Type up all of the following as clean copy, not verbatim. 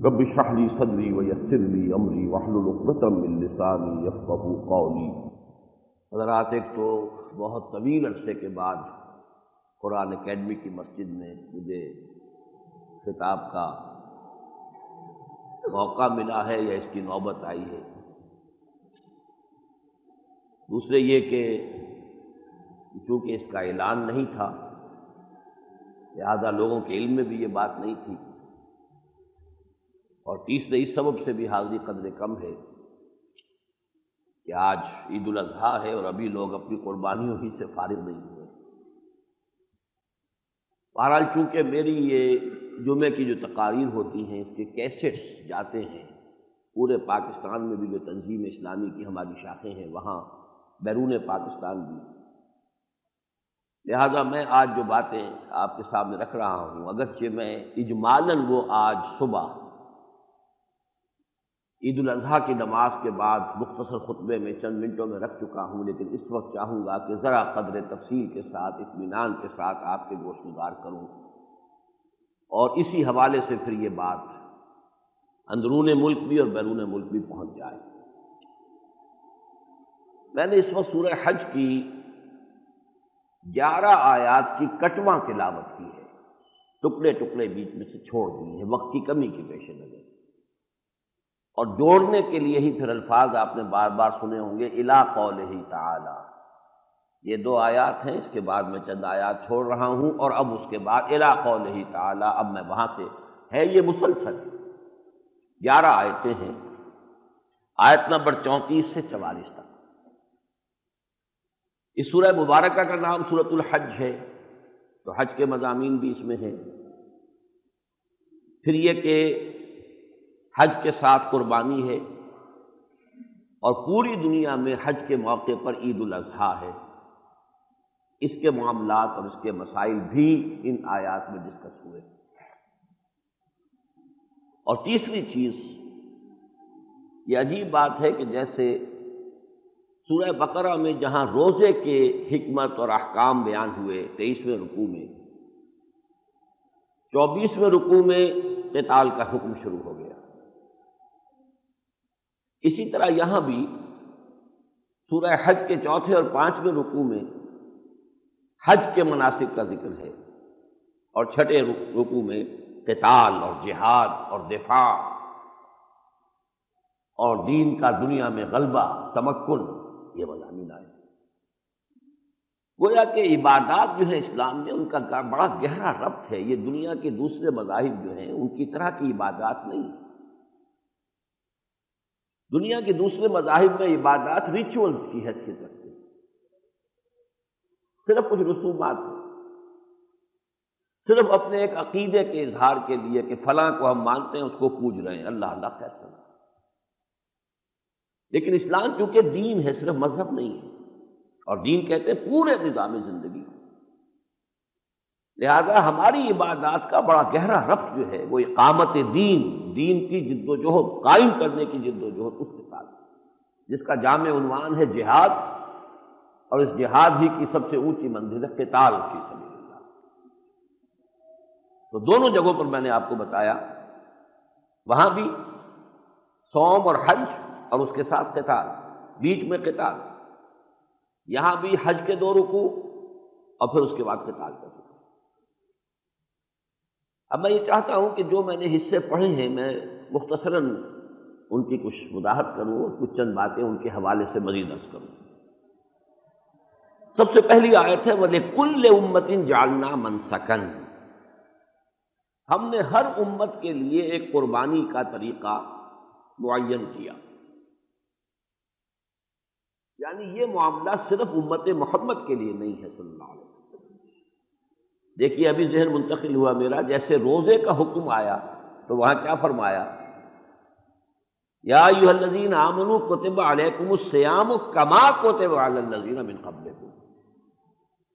رب اشرح لي صدري ويسر لي امري واحلل عقدة من لساني يفقهوا قولي۔ حضرات، ایک تو بہت طویل عرصے کے بعد قرآن اکیڈمی کی مسجد میں مجھے خطاب کا موقع ملا ہے یا اس کی نوبت آئی ہے۔ دوسرے یہ کہ چونکہ اس کا اعلان نہیں تھا، لہذا لوگوں کے علم میں بھی یہ بات نہیں تھی، اور تیسرے اس سبب سے بھی حاضری قدر کم ہے کہ آج عید الاضحیٰ ہے اور ابھی لوگ اپنی قربانیوں ہی سے فارغ نہیں ہوئے۔ بہرحال چونکہ میری یہ جمعے کی جو تقاریر ہوتی ہیں اس کے کیسٹس جاتے ہیں پورے پاکستان میں بھی، جو تنظیم اسلامی کی ہماری شاخیں ہیں وہاں، بیرون پاکستان بھی، لہذا میں آج جو باتیں آپ کے سامنے رکھ رہا ہوں، اگرچہ میں اجمالاً وہ آج صبح عید الاضحیٰ کی نماز کے بعد مختصر خطبے میں چند منٹوں میں رکھ چکا ہوں، لیکن اس وقت چاہوں گا کہ ذرا قدر تفصیل کے ساتھ، اطمینان کے ساتھ آپ کے گوش گزار کروں، اور اسی حوالے سے پھر یہ بات اندرون ملک بھی اور بیرون ملک بھی پہنچ جائے۔ میں نے اس وقت سورہ حج کی 11 آیات کی کٹواں تلاوت کی ہے، ٹکڑے ٹکڑے بیچ میں سے چھوڑ دیے ہیں وقت کی کمی کے پیش نظر، اور جوڑنے کے لیے ہی پھر الفاظ آپ نے بار بار سنے ہوں گے، الی قولہ تعالی۔ یہ 2 آیات ہیں، اس کے بعد میں چند آیات چھوڑ رہا ہوں، اور اب اس کے بعد الی قولہ تعالی، اب میں وہاں سے ہے یہ مسلسل 11 آیتیں ہیں، آیت نمبر 34 سے 44 تک۔ اس سورہ مبارکہ کا نام سورۃ الحج ہے، تو حج کے مضامین بھی اس میں ہیں۔ پھر یہ کہ حج کے ساتھ قربانی ہے، اور پوری دنیا میں حج کے موقع پر عید الاضحیٰ ہے، اس کے معاملات اور اس کے مسائل بھی ان آیات میں ڈسکس ہوئے۔ اور تیسری چیز یہ عجیب بات ہے کہ جیسے سورہ بقرہ میں جہاں روزے کے حکمت اور احکام بیان ہوئے 23ویں رکوع میں، 24ویں رکوع میں قتال کا حکم شروع ہو گیا۔ اسی طرح یہاں بھی سورہ حج کے 4 اور 5ویں رکوع میں حج کے مناسک کا ذکر ہے، اور 6 رکوع میں قتال اور جہاد اور دفاع اور دین کا دنیا میں غلبہ، تمکن، یہ مضامین آئے۔ گویا کہ عبادات جو ہیں اسلام میں، ان کا بڑا گہرا ربط ہے، یہ دنیا کے دوسرے مذاہب جو ہیں ان کی طرح کی عبادات نہیں۔ دنیا کے دوسرے مذاہب میں عبادات ریچولز کی حیثیت رکھتے ہیں، صرف کچھ رسومات ہیں، صرف اپنے ایک عقیدے کے اظہار کے لیے کہ فلاں کو ہم مانتے ہیں، اس کو پوج رہے ہیں، اللہ اللہ کیسا۔ لیکن اسلام چونکہ دین ہے، صرف مذہب نہیں ہے، اور دین کہتے ہیں پورے نظام زندگی، لہذا ہماری عبادات کا بڑا گہرا ربط جو ہے وہ اقامت دین، دین کی جد و جہد، قائم کرنے کی جد و جہد، اس کے ساتھ، جس کا جامع عنوان ہے جہاد، اور اس جہاد ہی کی سب سے اونچی منزل ہے قتال فی سبیل اللہ۔ تو دونوں جگہوں پر میں نے آپ کو بتایا، وہاں بھی صوم اور حج اور اس کے ساتھ قتال، بیچ میں قتال، یہاں بھی حج کے 2 رکوع اور پھر اس کے بعد قتال کا ذکر۔ اب میں یہ چاہتا ہوں کہ جو میں نے حصے پڑھے ہیں میں مختصراً ان کی کچھ وضاحت کروں اور کچھ چند باتیں ان کے حوالے سے مزید عرض کروں۔ سب سے پہلی آیت ہے وَلِكُلِّ أُمَّةٍ جَعَلْنَا مَنْسَكًا، ہم نے ہر امت کے لیے ایک قربانی کا طریقہ معین کیا، یعنی یہ معاملہ صرف امت محمد کے لیے نہیں ہے صلی اللہ علیہ وسلم۔ دیکھیے ابھی ذہن منتقل ہوا میرا، جیسے روزے کا حکم آیا تو وہاں کیا فرمایا، یا ایھا الذین آمنوا کتب علیکم الصیام کما کتب علی الذین من قبلکم،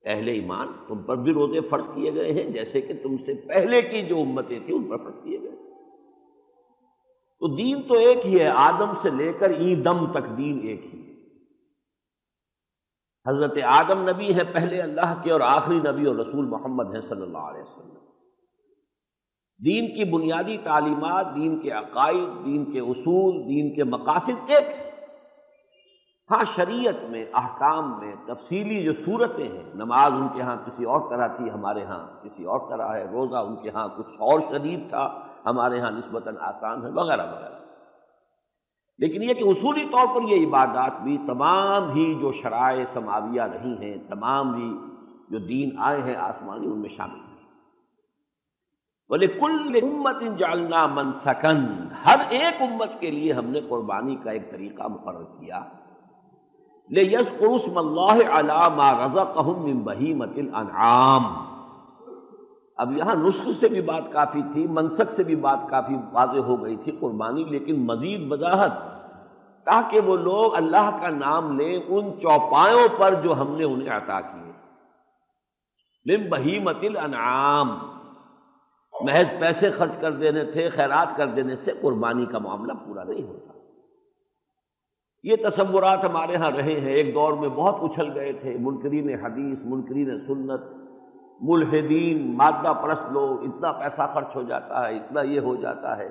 اہل ایمان تم پر بھی روزے فرض کیے گئے ہیں جیسے کہ تم سے پہلے کی جو امتیں تھیں ان پر فرض کیے گئے۔ تو دین تو ایک ہی ہے، آدم سے لے کر ایدم تک دین ایک ہی ہے۔ حضرت آدم نبی ہے پہلے اللہ کے، اور آخری نبی اور رسول محمد ہیں صلی اللہ علیہ وسلم۔ دین کی بنیادی تعلیمات، دین کے عقائد، دین کے اصول، دین کے مقاصد ایک ہے۔ ہاں شریعت میں، احکام میں تفصیلی جو صورتیں ہیں، نماز ان کے ہاں کسی اور طرح تھی، ہمارے ہاں کسی اور طرح ہے، روزہ ان کے ہاں کچھ اور شدید تھا، ہمارے ہاں نسبتاً آسان ہے، وغیرہ وغیرہ۔ لیکن یہ کہ اصولی طور پر یہ عبادات بھی تمام ہی جو شرائع سماویہ نہیں ہیں، تمام ہی جو دین آئے ہیں آسمانی، ان میں شامل ہیں۔ وَلِكُلِّ أُمَّةٍ جَعَلْنَا مَنْسَكًا، ہر ایک امت کے لیے ہم نے قربانی کا ایک طریقہ مقرر کیا۔ لِيَذْكُرُوا اسْمَ اللَّهِ عَلَىٰ مَا رَزَقَهُم مِّن بَهِيمَةِ الْأَنْعَامِ۔ اب یہاں نسخ سے بھی بات کافی تھی، منسک سے بھی بات کافی واضح ہو گئی تھی قربانی، لیکن مزید وضاحت تاکہ وہ لوگ اللہ کا نام لیں ان چوپایوں پر جو ہم نے انہیں عطا کیے۔ من بہیمۃ الانعام، محض پیسے خرچ کر دینے تھے، خیرات کر دینے سے قربانی کا معاملہ پورا نہیں ہوتا۔ یہ تصورات ہمارے ہاں رہے ہیں، ایک دور میں بہت اچھل گئے تھے، منکرین حدیث، منکرین سنت، ملحدین، مادہ پرست لوگ، اتنا پیسہ خرچ ہو جاتا ہے، اتنا یہ ہو جاتا ہے،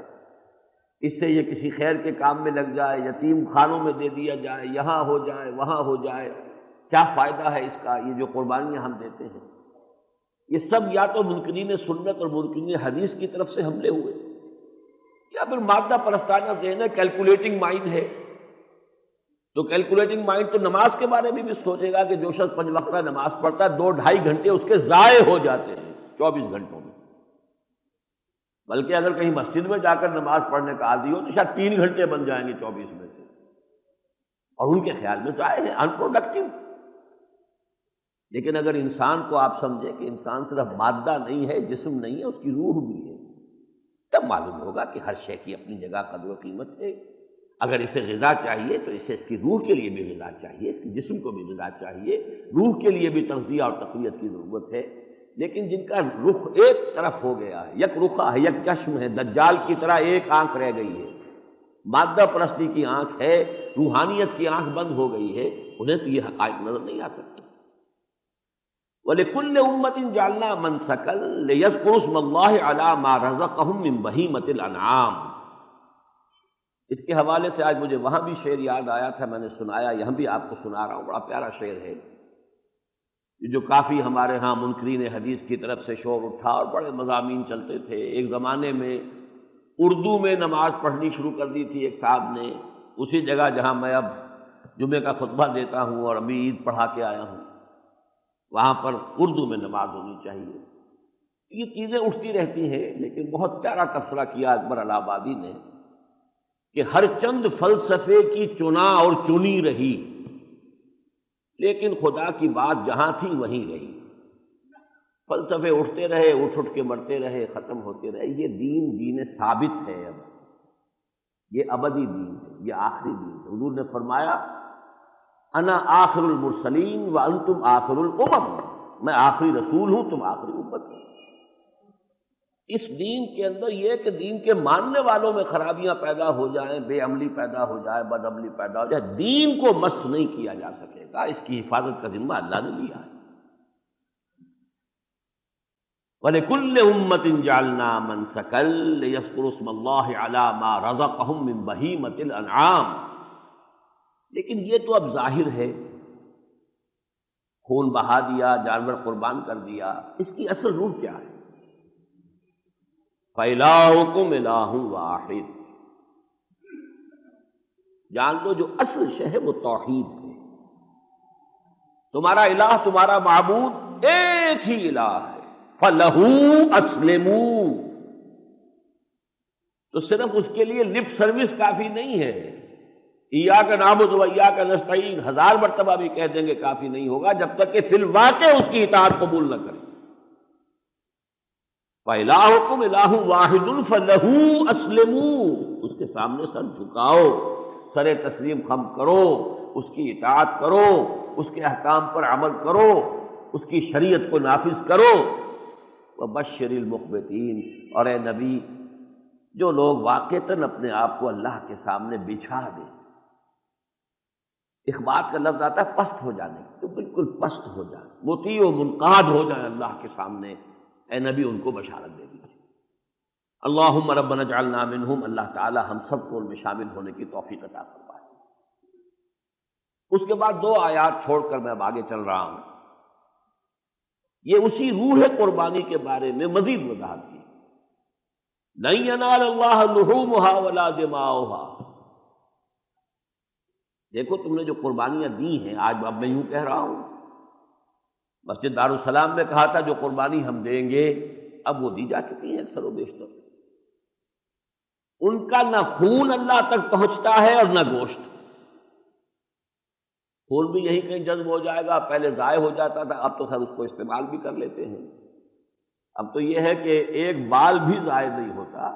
اس سے یہ کسی خیر کے کام میں لگ جائے، یتیم خانوں میں دے دیا جائے، یہاں ہو جائے وہاں ہو جائے، کیا فائدہ ہے اس کا؟ یہ جو قربانیاں ہم دیتے ہیں، یہ سب یا تو منکرین سنت اور منکرین حدیث کی طرف سے حملے ہوئے، یا پھر مادہ پرستانہ ذہن ہے، کیلکولیٹنگ مائنڈ ہے۔ تو کیلکولیٹنگ مائنڈ تو نماز کے بارے میں بھی سوچے گا کہ جو شخص 5 وقتہ نماز پڑھتا ہے 2-2.5 گھنٹے اس کے ضائع ہو جاتے ہیں 24 گھنٹوں میں، بلکہ اگر کہیں مسجد میں جا کر نماز پڑھنے کا عادی ہو تو شاید 3 گھنٹے بن جائیں گے 24 میں سے، اور ان کے خیال میں ضائع ہے، ان پروڈکٹیو۔ لیکن اگر انسان کو آپ سمجھیں کہ انسان صرف مادہ نہیں ہے، جسم نہیں ہے، اس کی روح بھی ہے، تب معلوم ہوگا کہ ہر شے کی اپنی جگہ قدر و قیمت ہے۔ اگر اسے غذا چاہیے تو اسے اس کی روح کے لیے بھی غذا چاہیے، اس کے جسم کو بھی غذا چاہیے، روح کے لیے بھی تغذیہ اور تقویت کی ضرورت ہے۔ لیکن جن کا رخ ایک طرف ہو گیا ہے، یک رخا ہے، یک چشم ہے، دجال کی طرح ایک آنکھ رہ گئی ہے، مادہ پرستی کی آنکھ ہے، روحانیت کی آنکھ بند ہو گئی ہے، انہیں تو یہ حقائق نظر نہیں آ سکتے۔ وَلِكُلِّ أُمَّةٍ جَعَلْنَا مَنْسَكًا لِيَذْكُرُوا اسْمَ اللَّهِ عَلَىٰ مَا رَزَقَهُم مِّن بَهِيمَةِ الْأَنْعَامِ۔ اس کے حوالے سے آج مجھے وہاں بھی شعر یاد آیا تھا، میں نے سنایا، یہاں بھی آپ کو سنا رہا ہوں، بڑا پیارا شعر ہے جو کافی ہمارے ہاں منکرین حدیث کی طرف سے شور اٹھا اور بڑے مضامین چلتے تھے۔ ایک زمانے میں اردو میں نماز پڑھنی شروع کر دی تھی ایک صاحب نے، اسی جگہ جہاں میں اب جمعے کا خطبہ دیتا ہوں اور ابھی عید پڑھا کے آیا ہوں، وہاں پر اردو میں نماز ہونی چاہیے۔ یہ چیزیں اٹھتی رہتی ہیں، لیکن بہت پیارا تبصرہ کیا اکبر الہ آبادی نے کہ ہر چند فلسفے کی چنا اور چنی رہی، لیکن خدا کی بات جہاں تھی وہیں رہی۔ فلسفے اٹھتے رہے، اٹھ کے مرتے رہے، ختم ہوتے رہے، یہ دین ثابت ہے، اب یہ ابدی دین ہے، یہ آخری دین ہے۔ حضور نے فرمایا انا آخر المرسلین وانتم آخر الامم، میں آخری رسول ہوں، تم آخری امت ہو۔ اس دین کے اندر یہ کہ دین کے ماننے والوں میں خرابیاں پیدا ہو جائیں، بے عملی پیدا ہو جائے، بد عملی پیدا ہو جائے، دین کو مست نہیں کیا جا سکے گا، اس کی حفاظت کا ذمہ اللہ نے لیا ہے۔ وَلِكُلِّ أُمَّةٍ جَعَلْنَا مَنْسَكًا لِيَذْكُرُوا اسْمَ اللَّهِ عَلَىٰ مَا رَزَقَهُم مِّن بَهِيمَةِ الْأَنْعَامِ۔ لیکن یہ تو اب ظاہر ہے، خون بہا دیا، جانور قربان کر دیا، اس کی اصل روح کیا ہے؟ فَإِلَٰهُكُمْ إِلَٰهٌ وَاحِدٌ، جان لو جو اصل شے ہے وہ توحید ہے۔ تمہارا الہ، تمہارا معبود ایک ہی الہ ہے، فَلَهُ أَسْلِمُوا، تو صرف اس کے لیے لپ سروس کافی نہیں ہے، ایاک نعبد و ایاک نستعین 1000 مرتبہ بھی کہہ دیں گے کافی نہیں ہوگا جب تک کہ فی الواقع اس کی اطاعت قبول نہ کرے۔ فَإِلَٰهُكُمْ إِلَٰهٌ وَاحِدٌ فَلَهُ أَسْلِمُوا، اس کے سامنے سر جھکاؤ، سر تسلیم خم کرو، اس کی اطاعت کرو، اس کے احکام پر عمل کرو، اس کی شریعت کو نافذ کرو۔ وَبَشِّرِ الْمُخْبِتِينَ، اور اے نبی جو لوگ واقعتاً اپنے آپ کو اللہ کے سامنے بچھا دیں، اخبار کا لفظ آتا ہے پست ہو جانے، تو بالکل پست ہو جائے، مطیع و منقاد ہو جائے اللہ کے سامنے، اے نبی ان کو بشارت دے دیجیے۔ اللہم ربنا اجعلنا منہم، اللہ تعالی ہم سب کو ان میں شامل ہونے کی توفیق عطا فرمائے۔ اس کے بعد 2 آیات چھوڑ کر میں اب آگے چل رہا ہوں، یہ اسی روح قربانی کے بارے میں مزید وضاحت کی۔ لن ینال اللہ لحومها ولا دماؤها، دیکھو تم نے جو قربانیاں دی ہیں، آج اب میں یوں کہہ رہا ہوں، مسجد دارالسلام میں کہا تھا جو قربانی ہم دیں گے، اب وہ دی جا چکی ہیں اکثر و بیشتر، ان کا نہ خون اللہ تک پہنچتا ہے اور نہ گوشت۔ خون بھی یہی کہیں جذب ہو جائے گا، پہلے ضائع ہو جاتا تھا، اب تو خیر اس کو استعمال بھی کر لیتے ہیں۔ اب تو یہ ہے کہ ایک بال بھی ضائع نہیں ہوتا،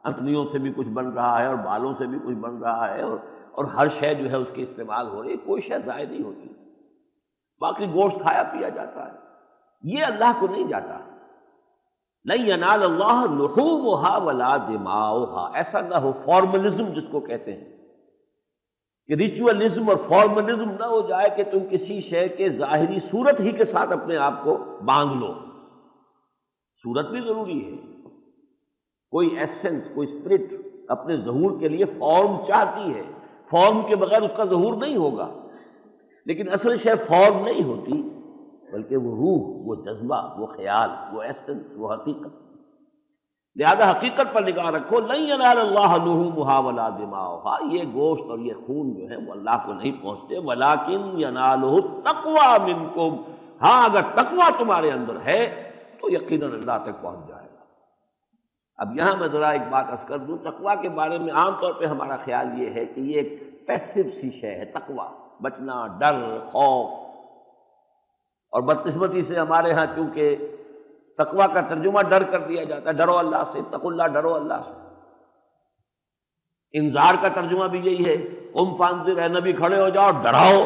انتڑیوں سے بھی کچھ بن رہا ہے اور بالوں سے بھی کچھ بن رہا ہے، اور ہر شے جو ہے اس کی استعمال ہو رہی ہے، کوئی شے ضائع نہیں ہوتی، باقی گوشت کھایا پیا جاتا ہے، یہ اللہ کو نہیں جاتا۔ لن ینال اللہ لحومها ولا دماؤها، ایسا نہ ہو فارملزم جس کو کہتے ہیں کہ ریچولزم اور فارملزم نہ ہو جائے کہ تم کسی شے کے ظاہری صورت ہی کے ساتھ اپنے آپ کو باندھ لو، صورت بھی ضروری ہے، کوئی ایسنس، کوئی اسپرٹ اپنے ظہور کے لیے فارم چاہتی ہے، فارم کے بغیر اس کا ظہور نہیں ہوگا، لیکن اصل شے فارم نہیں ہوتی، بلکہ وہ روح، وہ جذبہ، وہ خیال، وہ ایسنس، وہ حقیقت۔ لہذا حقیقت پر نگاہ رکھو، لن ینال اللہ لحومها ولا دماؤها، یہ گوشت اور یہ خون جو ہے وہ اللہ کو نہیں پہنچتے، ولکن ینالہ التقوی منکم، ہاں اگر تقوی تمہارے اندر ہے تو یقیناً اللہ تک پہنچ جائے گا۔ اب یہاں میں ذرا ایک بات عرض کر دوں، تقوی کے بارے میں عام طور پہ ہمارا خیال یہ ہے کہ یہ ایک پیسو سی شے ہے، تقوی، بچنا، ڈر، خوف، اور بدقسمتی سے ہمارے ہاں چونکہ تقوی کا ترجمہ ڈر کر دیا جاتا ہے، ڈرو اللہ سے، اتقوا اللہ، ڈرو اللہ سے۔ انذار کا ترجمہ بھی یہی ہے، قم فانذر، اے نبی کھڑے ہو جاؤ ڈراؤ۔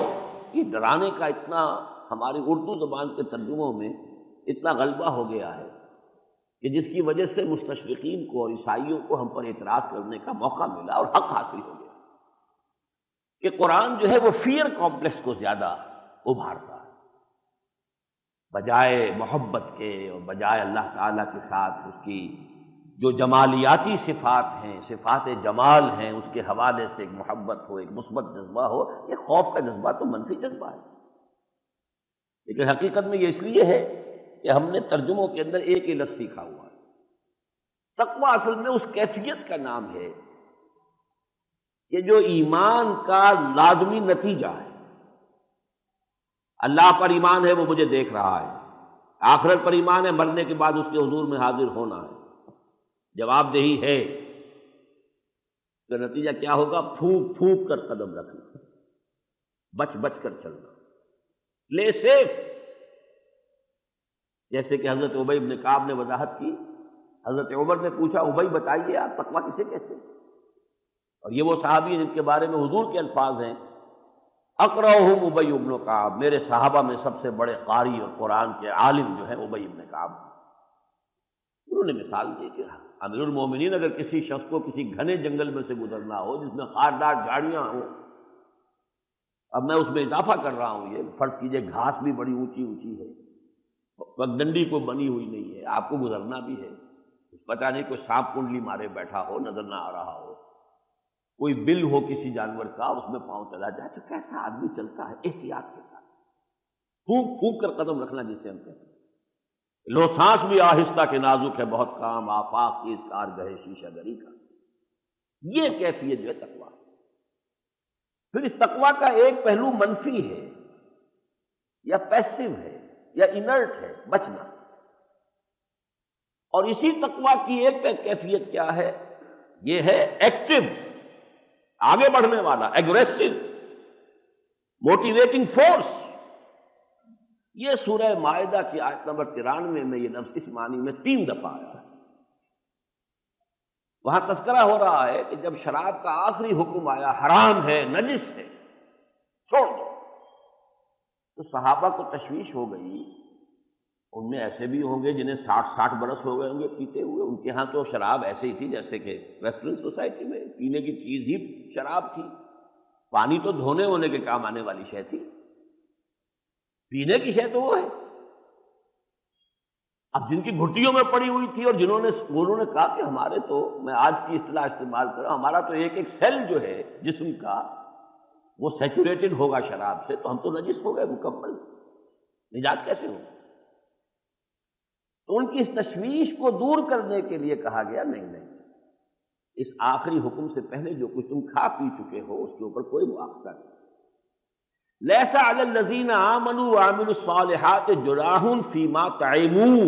یہ ڈرانے کا اتنا ہماری اردو زبان کے ترجموں میں اتنا غلبہ ہو گیا ہے کہ جس کی وجہ سے مستشرقین کو اور عیسائیوں کو ہم پر اعتراض کرنے کا موقع ملا اور حق حاصل ہو گیا کہ قرآن جو ہے وہ فیئر کمپلیکس کو زیادہ ابھارتا ہے، بجائے محبت کے اور بجائے اللہ تعالیٰ کے ساتھ اس کی جو جمالیاتی صفات ہیں، صفات جمال ہیں، اس کے حوالے سے ایک محبت ہو، ایک مثبت جذبہ ہو۔ یہ خوف کا جذبہ تو منفی جذبہ ہے، لیکن حقیقت میں یہ اس لیے ہے کہ ہم نے ترجموں کے اندر ایک ہی لفظ سیکھا ہوا ہے۔ تقویٰ اصل میں اس کیفیت کا نام ہے کہ جو ایمان کا لازمی نتیجہ ہے۔ اللہ پر ایمان ہے، وہ مجھے دیکھ رہا ہے، آخرت پر ایمان ہے، مرنے کے بعد اس کے حضور میں حاضر ہونا ہے، جواب دہی ہے، اس کا نتیجہ کیا ہوگا؟ پھونک پھونک کر قدم رکھنا، بچ بچ کر چلنا، پلے سیف۔ جیسے کہ حضرت ابی بن کعب نے وضاحت کی، حضرت عمر نے پوچھا، ابی بتائیے آپ تقویٰ کسے کہتے ہیں؟ اور یہ وہ صحابی ہیں جن کے بارے میں حضور کے الفاظ ہیں، اقرأہم ابی بن کعب، میرے صحابہ میں سب سے بڑے قاری اور قرآن کے عالم جو ہیں ابی بن کعب۔ انہوں نے مثال دی کہ امیر المومنین اگر کسی شخص کو کسی گھنے جنگل میں سے گزرنا ہو جس میں خاردار جھاڑیاں ہوں، اب میں اس میں اضافہ کر رہا ہوں، یہ فرض کیجئے گھاس بھی بڑی اونچی اونچی ہے، پگڈنڈی کو بنی ہوئی نہیں ہے، آپ کو گزرنا بھی ہے، پتہ نہیں کوئی سانپ کنڈلی مارے بیٹھا ہو، نظر نہ آ رہا ہو، کوئی بل ہو کسی جانور کا، اس میں پاؤں چلا جائے، تو کیسا آدمی چلتا ہے؟ احتیاط کے ساتھ، پھونک پھونک کر قدم رکھنا جسے ہم کہتے ہیں۔ لو سانس بھی آہستہ کے نازک ہے، بہت کام آفاق کی اس کارگہ شیشہ گری کا۔ یہ کیفیت جو ہے تقویٰ۔ پھر اس تقویٰ کا ایک پہلو منفی ہے یا پیسو ہے یا انرٹ ہے، بچنا، اور اسی تقویٰ کی ایک کیفیت کیا ہے؟ یہ ہے ایکٹیو، آگے بڑھنے والا، ایگریسو، موٹیویٹنگ فورس۔ یہ سورہ مائدہ کی آیت نمبر 93 میں یہ لفظ اس معنی میں 3 دفعہ آیا ہے۔ وہاں تذکرہ ہو رہا ہے کہ جب شراب کا آخری حکم آیا، حرام ہے، نجس ہے، چھوڑ دو، تو صحابہ کو تشویش ہو گئی۔ ان میں ایسے بھی ہوں گے جنہیں 60 برس ہو گئے ہوں گے پیتے ہوئے، ان کے ہاں تو شراب ایسے ہی تھی جیسے کہ ویسٹرن سوسائٹی میں پینے کی چیز ہی شراب تھی، پانی تو دھونے ہونے کے کام آنے والی شے تھی، پینے کی شے تو وہ ہے۔ اب جن کی گھٹیوں میں پڑی ہوئی تھی اور انہوں نے کہا کہ ہمارے تو، میں آج کی اصطلاح استعمال کر رہا ہوں، ہمارا تو ایک ایک سیل جو ہے جسم کا وہ سیچوریٹڈ ہوگا شراب سے، تو ہم تو نجس ہو گئے مکمل، نجات کیسے ہو؟ تو ان کی اس تشویش کو دور کرنے کے لیے کہا گیا نہیں، اس آخری حکم سے پہلے جو کچھ تم کھا پی چکے ہو اس کے اوپر کوئی مؤاخذہ نہیں۔ لیس علی الذین آمنوا وعملوا الصالحات جناح فیما طعموا،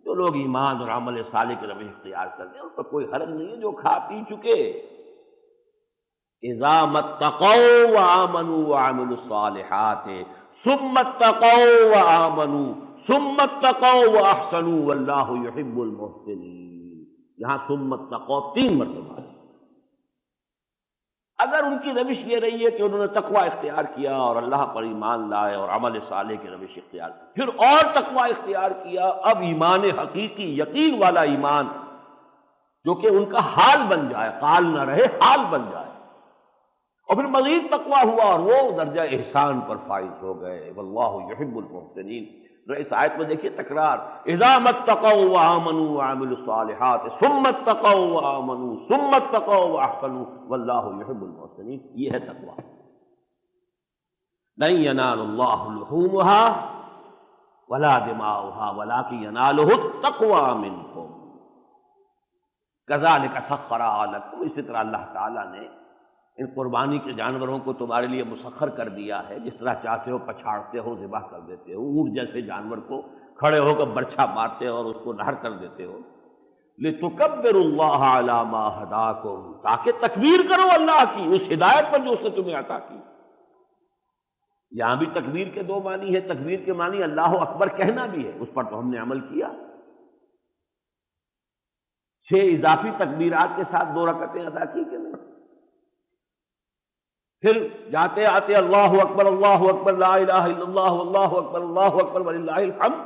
جو لوگ ایمان اور عمل صالح کی روش اختیار کرتے ہیں ان پر کوئی حرج نہیں ہے جو کھا پی چکے۔ اذا متقوا وآمنوا وعملوا الصالحات ثم اتقوا وآمنوا ثم اتقوا واحسنوا واللہ یحب المحسنین، یہاں ثم اتقوا 3 مرتبہ۔ اگر ان کی روش یہ رہی ہے کہ انہوں نے تقوی اختیار کیا اور اللہ پر ایمان لائے اور عمل صالح کی روش اختیار کی، پھر اور تقوی اختیار کیا، اب ایمان حقیقی یقین والا ایمان جو کہ ان کا حال بن جائے، قال نہ رہے حال بن جائے، اور پھر مزید تقوی ہوا اور وہ درجہ احسان پر فائز ہو گئے، واللہ یحب المحسنین۔ تو اس آیت میں دیکھیے تکرار، اذا متقوا وآمنوا وعملوا الصالحات ثم اتقوا وآمنوا ثم اتقوا واحسنوا واللہ یحب المحسنین، یہ ہے تقوی۔ لن ینال اللہ لحومها ولا دماؤها ولکن ینالہ التقوی منکم کذالک سخرھا لکم، اسی طرح اللہ تعالیٰ نے ان قربانی کے جانوروں کو تمہارے لیے مسخر کر دیا ہے، جس طرح چاہتے ہو پچھاڑتے ہو، ذبح کر دیتے ہو، اونٹ جیسے جانور کو کھڑے ہو کر برچھا مارتے ہو اور اس کو نہر کر دیتے ہو، لِتُكَبِّرُوا اللَّهَ عَلَى مَا هَدَاكُمْ، تاکہ تکبیر کرو اللہ کی اس ہدایت پر جو اس نے تمہیں عطا کی۔ یہاں بھی تکبیر کے 2 معنی ہے، تکبیر کے معنی اللہ اکبر کہنا بھی ہے، اس پر تو ہم نے عمل کیا، 6 اضافی تکبیرات کے ساتھ 2 رکعتیں ادا کی کہ نہیں؟ پھر جاتے آتے اللہ اکبر لا الہ الا اللہ اللہ اکبر وللہ الحمد۔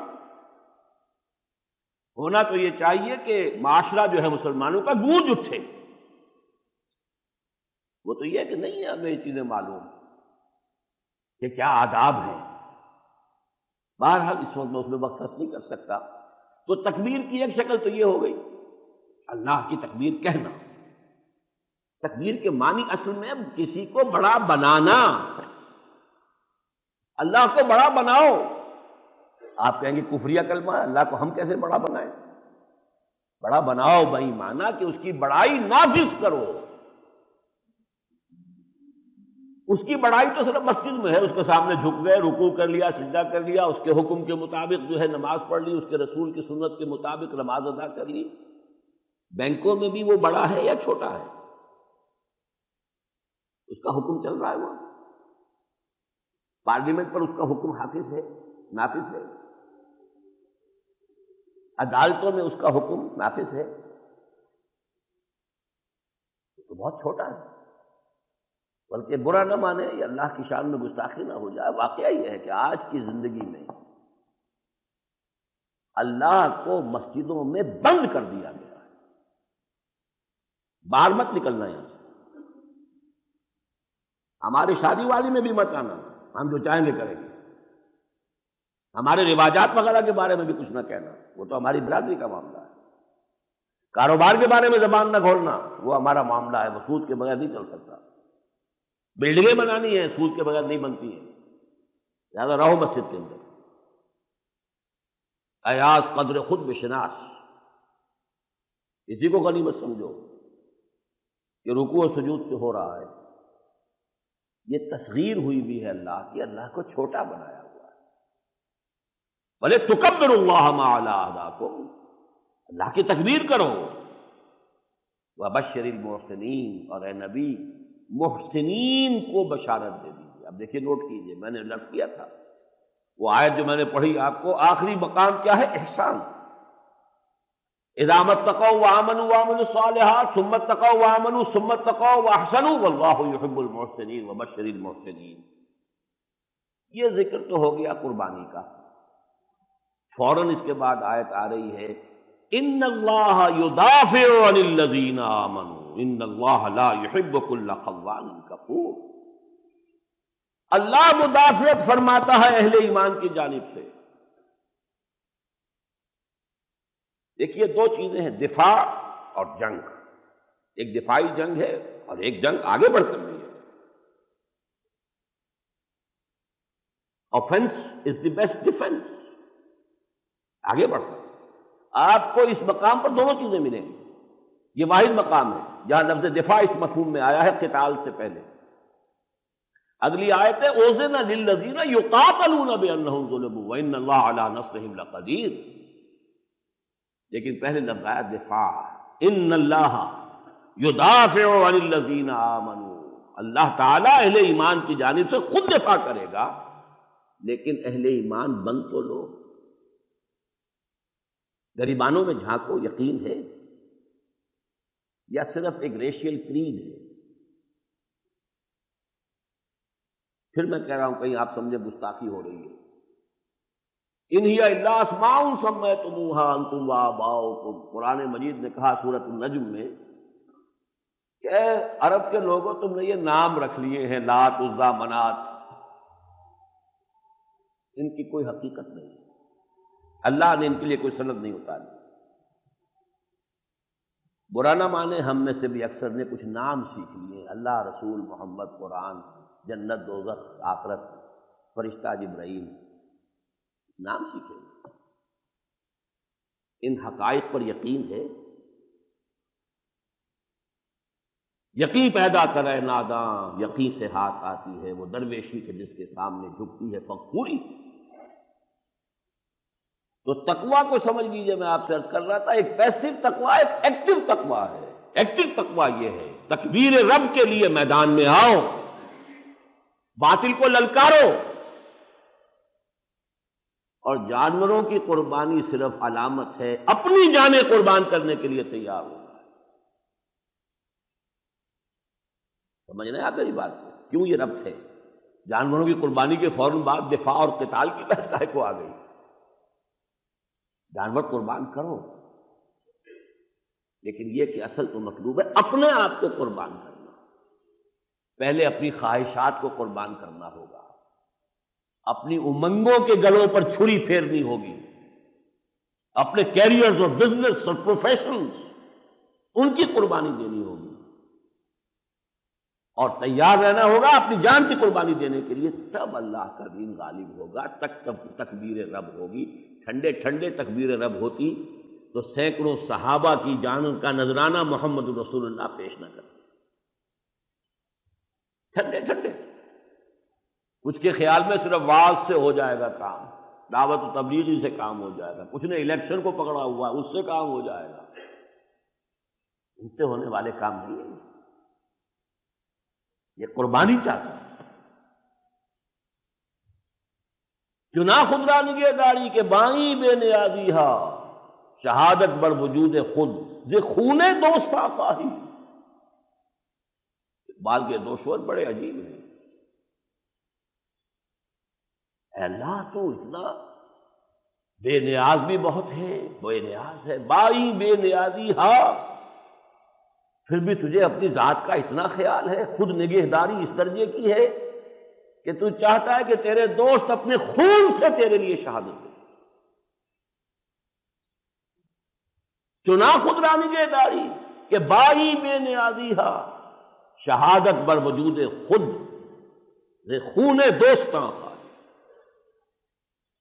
ہونا تو یہ چاہیے کہ معاشرہ جو ہے مسلمانوں کا گونج اٹھے، وہ تو یہ کہ نہیں ہے ہمیں یہ چیزیں معلوم کہ کیا آداب ہیں۔ بہرحال اس وقت میں اس میں بخصت نہیں کر سکتا، تو تکبیر کی ایک شکل تو یہ ہو گئی اللہ کی تکبیر کہنا۔ تکبیر کے معنی اصل میں کسی کو بڑا بنانا، اللہ کو بڑا بناؤ۔ آپ کہیں گے کفریہ کلمہ ہے، اللہ کو ہم کیسے بڑا بنائیں؟ بڑا بناؤ بھائی معنی کہ اس کی بڑائی نافذ کرو۔ اس کی بڑائی تو صرف مسجد میں ہے، اس کے سامنے جھک گئے، رکوع کر لیا، سجدہ کر لیا، اس کے حکم کے مطابق جو ہے نماز پڑھ لی، اس کے رسول کی سنت کے مطابق نماز ادا کر لی۔ بینکوں میں بھی وہ بڑا ہے یا چھوٹا ہے؟ اس کا حکم چل رہا ہے وہاں، پارلیمنٹ پر اس کا حکم حافظ ہے، نافذ ہے، عدالتوں میں اس کا حکم نافذ ہے، تو بہت چھوٹا ہے۔ بلکہ برا نہ مانے یا اللہ کی شان میں گستاخی نہ ہو جائے، واقعہ یہ ہے کہ آج کی زندگی میں اللہ کو مسجدوں میں بند کر دیا گیا ہے، باہر مت نکلنا یہاں سے، ہماری شادی والی میں بھی مت آنا، ہم جو چاہیں گے کریں گے، ہمارے رواجات وغیرہ کے بارے میں بھی کچھ نہ کہنا، وہ تو ہماری برادری کا معاملہ ہے، کاروبار کے بارے میں زبان نہ کھولنا، وہ ہمارا معاملہ ہے، وہ سود کے بغیر نہیں چل سکتا، بلڈنگیں بنانی ہیں سود کے بغیر نہیں بنتی ہیں، لہٰذا رہو مسجد کے اندر، ایاز قدر خود بشناس، اسی کو غنیمت سمجھو کہ رکوع و سجود سے ہو رہا ہے، یہ تصغیر ہوئی بھی ہے اللہ کی، اللہ کو چھوٹا بنایا ہوا ہے۔ بھلے تکبر اللہ ما علی اہداکم، اللہ کی تکبیر کرو، وبشر المحسنین، اور اے نبی محسنین کو بشارت دے دیجیے۔ اب دیکھیے نوٹ کیجیے، میں نے لفظ کیا تھا وہ آیت جو میں نے پڑھی آپ کو، آخری مقام کیا ہے؟ احسان۔ اذا اتقوا وآمنوا وعملوا الصالحات ثم اتقوا وآمنوا ثم اتقوا واحسنوا واللہ یحب المحسنین وبشر المحسنین۔ یہ ذکر تو ہو گیا قربانی کا، فوراً اس کے بعد آیت آ رہی ہے ان اللہ یدافع عن الذین آمنوا ان اللہ لا یحب کل خوان کفور۔ اللہ مدافعت فرماتا ہے اہل ایمان کی جانب سے، دیکھیے دو چیزیں ہیں، دفاع اور جنگ. ایک دفاعی جنگ ہے اور ایک جنگ آگے بڑھ کر نہیں ہے. Offence is the best defence. آگے بڑھ کر آپ کو اس مقام پر دونوں چیزیں ملیں گی. یہ واحد مقام ہے جہاں لفظ دفاع اس مفہوم میں آیا ہے قتال سے پہلے. اگلی آیت ہے اوزن للذین یقاتلون بانہم ظلموا وان اللہ علی نصرہم لقدیر. لیکن پہلے لفظ آیا دفاع. ان اللہ یدافع عن الذین آمنوا. اللہ تعالیٰ اہل ایمان کی جانب سے خود دفاع کرے گا، لیکن اہل ایمان بن تو لو. غریبانوں میں جھانکو، یقین ہے یا صرف ایک ریشیل کریڈ ہے؟ پھر میں کہہ رہا ہوں کہیں آپ سمجھے گستاخی ہو رہی ہے. ان ہی الا اسماء سمیتموها انتم وآباؤکم. قرآن مجید نے کہا سورۃ النجم میں کہ اے عرب کے لوگوں تم نے یہ نام رکھ لیے ہیں لات عزا منات، ان کی کوئی حقیقت نہیں. اللہ نے ان کے لیے کوئی سند نہیں اتاری. برا نہ مانے، ہم میں سے بھی اکثر نے کچھ نام سیکھ لیے، اللہ، رسول، محمد، قرآن، جنت، دوزخ، آخرت، فرشتہ جبرائیل، نام سیکھے. ان حقائق پر یقین ہے. یقین پیدا کرے ناداں، یقین سے ہاتھ آتی ہے وہ درویشی کے جس کے سامنے جھکتی ہے فقوری. تو تقویٰ کو سمجھ لیجئے. میں آپ سے عرض کر رہا تھا ایک پیسو تقویٰ، ایک ایکٹیو تقویٰ ہے. ایکٹیو تقویٰ یہ ہے تکبیر رب کے لیے میدان میں آؤ، باطل کو للکارو، اور جانوروں کی قربانی صرف علامت ہے، اپنی جانیں قربان کرنے کے لیے تیار ہو. سمجھ رہے ہیں آپ میری بات کو؟ کیوں یہ ربط ہے؟ جانوروں کی قربانی کے فوراً بعد دفاع اور قتال کی بحث کو آ گئی. جانور قربان کرو، لیکن یہ کہ اصل تو مطلوب ہے اپنے آپ کو قربان کرنا. پہلے اپنی خواہشات کو قربان کرنا ہوگا، اپنی امنگوں کے گلوں پر چھری پھیرنی ہوگی، اپنے کیریئرز اور بزنس اور پروفیشنز ان کی قربانی دینی ہوگی، اور تیار رہنا ہوگا اپنی جان کی قربانی دینے کے لیے. تب اللہ کا دین غالب ہوگا، تب تکبیر رب ہوگی. ٹھنڈے ٹھنڈے تکبیر رب ہوتی تو سینکڑوں صحابہ کی جان کا نذرانہ محمد رسول اللہ پیش نہ کرتے. ٹھنڈے ٹھنڈے. کچھ کے خیال میں صرف واعظ سے ہو جائے گا کام، دعوت و تبلیغی سے کام ہو جائے گا. کچھ نے الیکشن کو پکڑا ہوا اس سے کام ہو جائے گا. ان سے ہونے والے کام نہیں ہیں. یہ قربانی چاہتا ہے. چنا خدا نگہ داری کے بائیں بے نیازی ہا، شہادت بر وجود خود ز خون دوست خواہی. اقبال کے دو شعر بڑے عجیب ہیں. اے اللہ تو اتنا بے نیاز بھی بہت ہے، بے نیاز ہے. بائیں بے نیازی ہا، پھر بھی تجھے اپنی ذات کا اتنا خیال ہے. خود نگہداری اس درجے کی ہے کہ تو چاہتا ہے کہ تیرے دوست اپنے خون سے تیرے لیے شہادت دیں. چنا خود را نگہداری کہ بائی بے نیازی ہا، شہادت بر وجود خود خون دوستاں.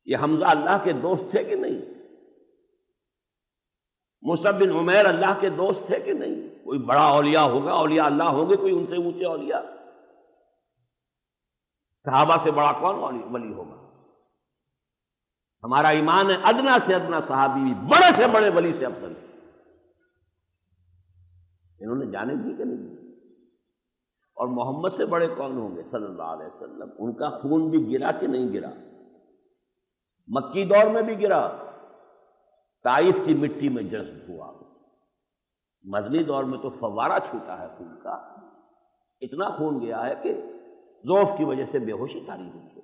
یہ حمزہ اللہ کے دوست تھے کہ نہیں؟ مصعب بن عمیر اللہ کے دوست تھے کہ نہیں؟ کوئی بڑا اولیاء ہوگا، اولیاء اللہ ہوں گے کوئی ان سے اونچے اولیاء. صحابہ سے بڑا کون ولی ہوگا؟ ہمارا ایمان ہے ادنا سے ادنا صحابی بھی بڑے سے بڑے ولی سے افضل ہے. انہوں نے جانے دی کہ نہیں؟ اور محمد سے بڑے کون ہوں گے صلی اللہ علیہ وسلم؟ ان کا خون بھی گرا کہ نہیں گرا؟ مکی دور میں بھی گرا، طائف کی مٹی میں جذب ہوا. مدنی دور میں تو فوارہ چھوٹا ہے خون کا. اتنا خون گیا ہے کہ ضعف کی وجہ سے بے ہوشی طاری ہوئی ہے.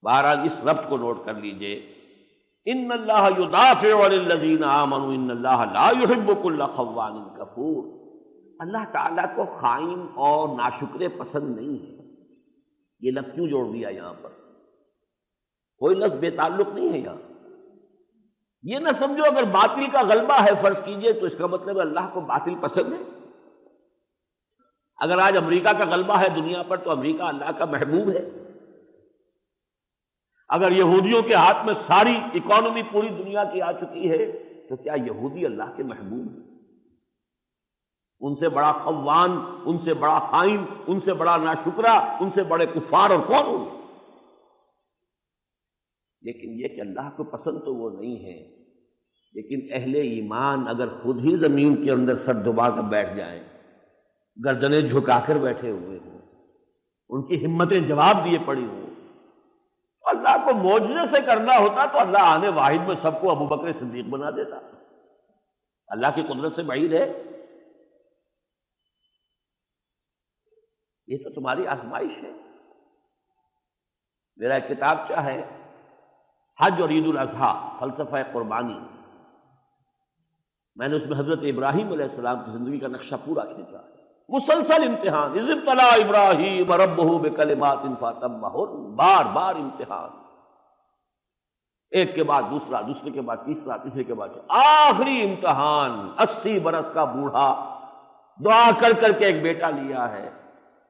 بہرحال اس ربط کو نوٹ کر لیجئے. ان اللہ یدافع عن الذین آمنوا ان اللہ لا یحب کل خوان کفور. اللہ تعالیٰ کو خائن اور ناشکرے پسند نہیں ہے. یہ لفظ کیوں جوڑ دیا یہاں پر؟ کوئی لفظ بے تعلق نہیں ہے یہاں. یہ نہ سمجھو اگر باطل کا غلبہ ہے فرض کیجئے تو اس کا مطلب اللہ کو باطل پسند ہے۔ اگر آج امریکہ کا غلبہ ہے دنیا پر تو امریکہ اللہ کا محبوب ہے۔ اگر یہودیوں کے ہاتھ میں ساری اکانومی پوری دنیا کی آ چکی ہے تو کیا یہودی اللہ کے محبوب ہیں؟ ان سے بڑا خوان، ان سے بڑا خائن، ان سے بڑا ناشکرا، ان سے بڑے کفار اور کون ہوں؟ لیکن یہ کہ اللہ کو پسند تو وہ نہیں ہے، لیکن اہل ایمان اگر خود ہی زمین کے اندر سر دبا کر بیٹھ جائیں، گردنیں جھکا کر بیٹھے ہوئے ہوں، ان کی ہمتیں جواب دیے پڑی ہوں، تو اللہ کو معجزے سے کرنا ہوتا تو اللہ آنے واحد میں سب کو ابو بکر صدیق بنا دیتا۔ اللہ کی قدرت سے بعید ہے؟ یہ تو تمہاری آزمائش ہے۔ میرا ایک کتاب ہے حج اور عید الاضحیٰ فلسفہ قربانی، میں نے اس میں حضرت ابراہیم علیہ السلام کی زندگی کا نقشہ پورا کھینچا ہے۔ مسلسل امتحان، اذ ابتلی ابراہیم ربہ بکلمات فاتمہن، بار بار امتحان، ایک کے بعد دوسرا، دوسرے کے بعد تیسرا، تیسرے کے بعد آخری امتحان 80 برس کا بوڑھا دعا کر کر کے ایک بیٹا لیا ہے،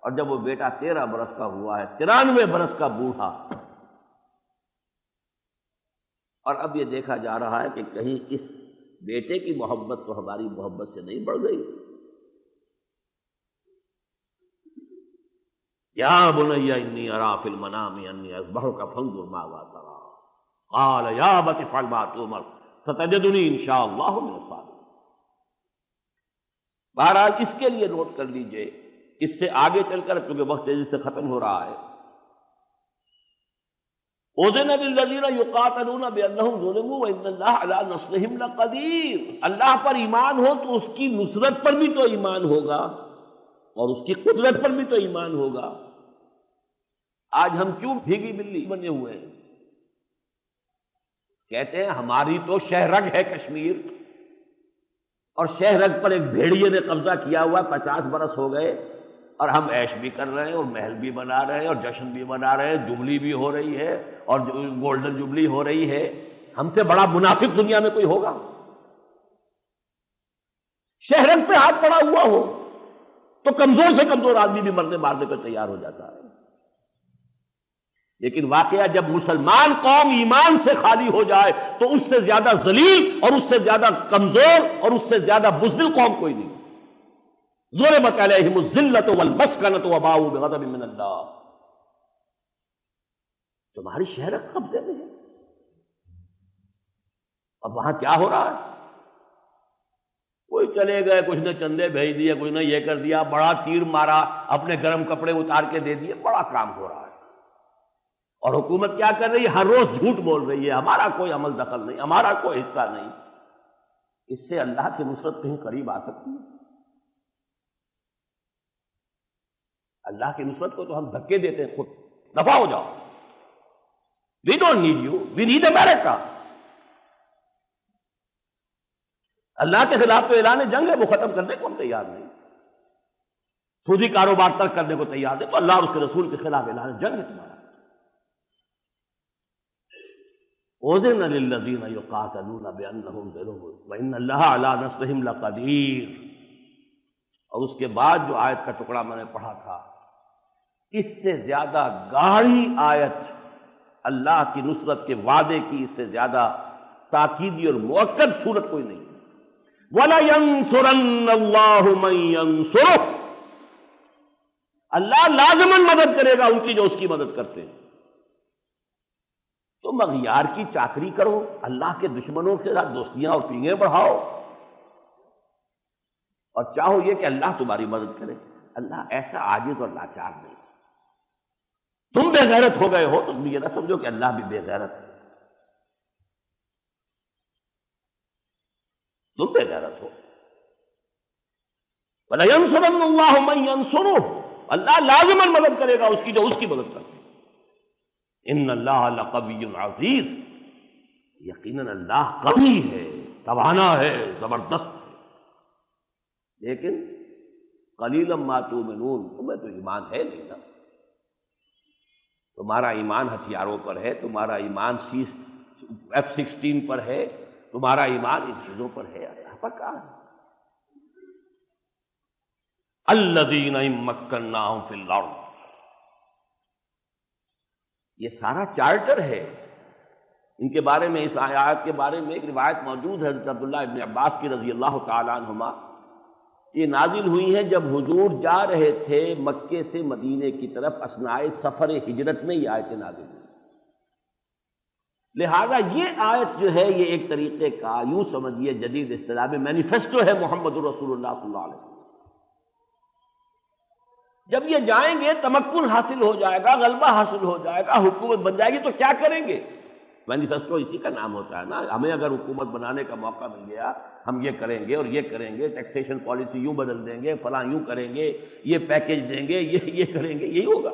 اور جب وہ بیٹا 13 برس کا ہوا ہے، 93 برس کا بوڑھا، اور اب یہ دیکھا جا رہا ہے کہ کہیں اس بیٹے کی محبت تو ہماری محبت سے نہیں بڑھ گئی۔ یا بنی انی اری فی المنام انی اذبحک فانظر ماذا تری قال یا ابت افعل ما تؤمر ستجدنی ان شاء اللہ من الصابرین۔ بہرحال اس کے لیے نوٹ کر لیجئے، اس سے آگے چل کر کیونکہ وقت تیزی سے ختم ہو رہا ہے، اذن للذین یقاتلون بانہم ظلموا وان اللہ علی نصرہم لقدیر۔ اللہ پر ایمان ہو تو اس کی نصرت پر بھی تو ایمان ہوگا اور اس کی قدرت پر بھی تو ایمان ہوگا۔ آج ہم کیوں بھیگی بلی بنے ہوئے ہیں؟ کہتے ہیں ہماری تو شہرگ ہے کشمیر، اور شہرگ پر ایک بھیڑیے نے قبضہ کیا ہوا، 50 برس ہو گئے، اور ہم عیش بھی کر رہے ہیں اور محل بھی بنا رہے ہیں اور جشن بھی منا رہے ہیں، جبلی بھی ہو رہی ہے اور گولڈن جبلی ہو رہی ہے۔ ہم سے بڑا منافق دنیا میں کوئی ہوگا؟ شہرگ پہ ہاتھ پڑا ہوا ہو تو کمزور سے کمزور آدمی بھی مرنے مارنے پہ تیار ہو جاتا ہے، لیکن واقعہ جب مسلمان قوم ایمان سے خالی ہو جائے تو اس سے زیادہ ذلیل اور اس سے زیادہ کمزور اور اس سے زیادہ بزدل قوم کوئی نہیں۔ ضربت علیہم الذلۃ والمسکنۃ وباؤوا بغضب من اللہ۔ تمہاری شہرت قبضے میں ہے، اب وہاں کیا ہو رہا ہے؟ کوئی چلے گئے، کچھ نے چندے بھیج دیے، کچھ نے یہ کر دیا، بڑا تیر مارا، اپنے گرم کپڑے اتار کے دے دیے، بڑا کام ہو رہا ہے۔ اور حکومت کیا کر رہی ہے؟ ہر روز جھوٹ بول رہی ہے، ہمارا کوئی عمل دخل نہیں، ہمارا کوئی حصہ نہیں۔ اس سے اللہ کی نصرت کہیں قریب آ سکتی ہے؟ اللہ کی نصرت کو تو ہم دھکے دیتے ہیں، خود دفاع ہو جاؤ، we don't need you, we need America. اللہ کے خلاف تو اعلان جنگ ہے، وہ ختم کرنے کو ہم تیار نہیں، سودی کاروبار ترک کرنے کو تیار نہیں، تو اللہ اور اس کے رسول کے خلاف اعلان جنگ ہے تمہارا۔ اذن للذین یقاتلون بانہم ظلموا وان اللہ علی نصرہم لقدیر۔ اور اس کے بعد جو آیت کا ٹکڑا میں نے پڑھا تھا، اس سے زیادہ گاڑی آیت اللہ کی نصرت کے وعدے کی، اس سے زیادہ تاکیدی اور مؤکد صورت کوئی نہیں۔ وَلَيَنصُرَنَّ اللَّهُ مَن يَنصُرُهُ، اللہ لازماً مدد کرے گا ان کی جو اس کی مدد کرتے ہیں۔ تم اغیار کی چاکری کرو، اللہ کے دشمنوں کے ساتھ دوستیاں اور پینگیں بڑھاؤ، اور چاہو یہ کہ اللہ تمہاری مدد کرے۔ اللہ ایسا عاجز اور لاچار نہیں۔ تم بے غیرت ہو گئے ہو، تم یہ نہ سمجھو کہ اللہ بھی بے غیرت ہے، تم بے غیرت ہو۔ وَلَيَنصُرَنَّ اللَّهُ مَن يَنصُرُهُ، اللہ لازماً مدد کرے گا اس کی جو اس کی مدد کرتے ہیں۔ ان اللہ لقوی عزیز، یقیناً اللہ قوی ہے، توانا ہے، زبردست ہے، لیکن قلیلا ما تؤمنون، تمہیں تو ایمان ہے نہیں نا۔ تمہارا ایمان ہتھیاروں پر ہے، تمہارا ایمان F-16 پر ہے، تمہارا ایمان ان چیزوں پر ہے، اللہ پر کہا ہے الذین ان مکناہم فی الارض، یہ سارا چارٹر ہے ان کے بارے میں۔ اس آیات کے بارے میں ایک روایت موجود ہے حضرت عبداللہ ابن عباس کی رضی اللہ تعالی عنہما، یہ نازل ہوئی ہیں جب حضور جا رہے تھے مکے سے مدینے کی طرف اثناء سفر ہجرت میں یہ آیتیں نازل ہوئی۔ لہذا یہ آیت جو ہے یہ ایک طریقے کا یوں سمجھیے جدید اصطلاح میں مینیفیسٹو ہے محمد رسول اللہ صلی اللہ علیہ وسلم۔ جب یہ جائیں گے تمکن حاصل ہو جائے گا، غلبہ حاصل ہو جائے گا، حکومت بن جائے گی تو کیا کریں گے؟ مینیفیسٹو اسی کا نام ہوتا ہے نا۔ ہمیں اگر حکومت بنانے کا موقع مل گیا ہم یہ کریں گے اور یہ کریں گے، ٹیکسیشن پالیسی یوں بدل دیں گے، فلاں یوں کریں گے، یہ پیکیج دیں گے، یہ کریں گے، یہی ہوگا۔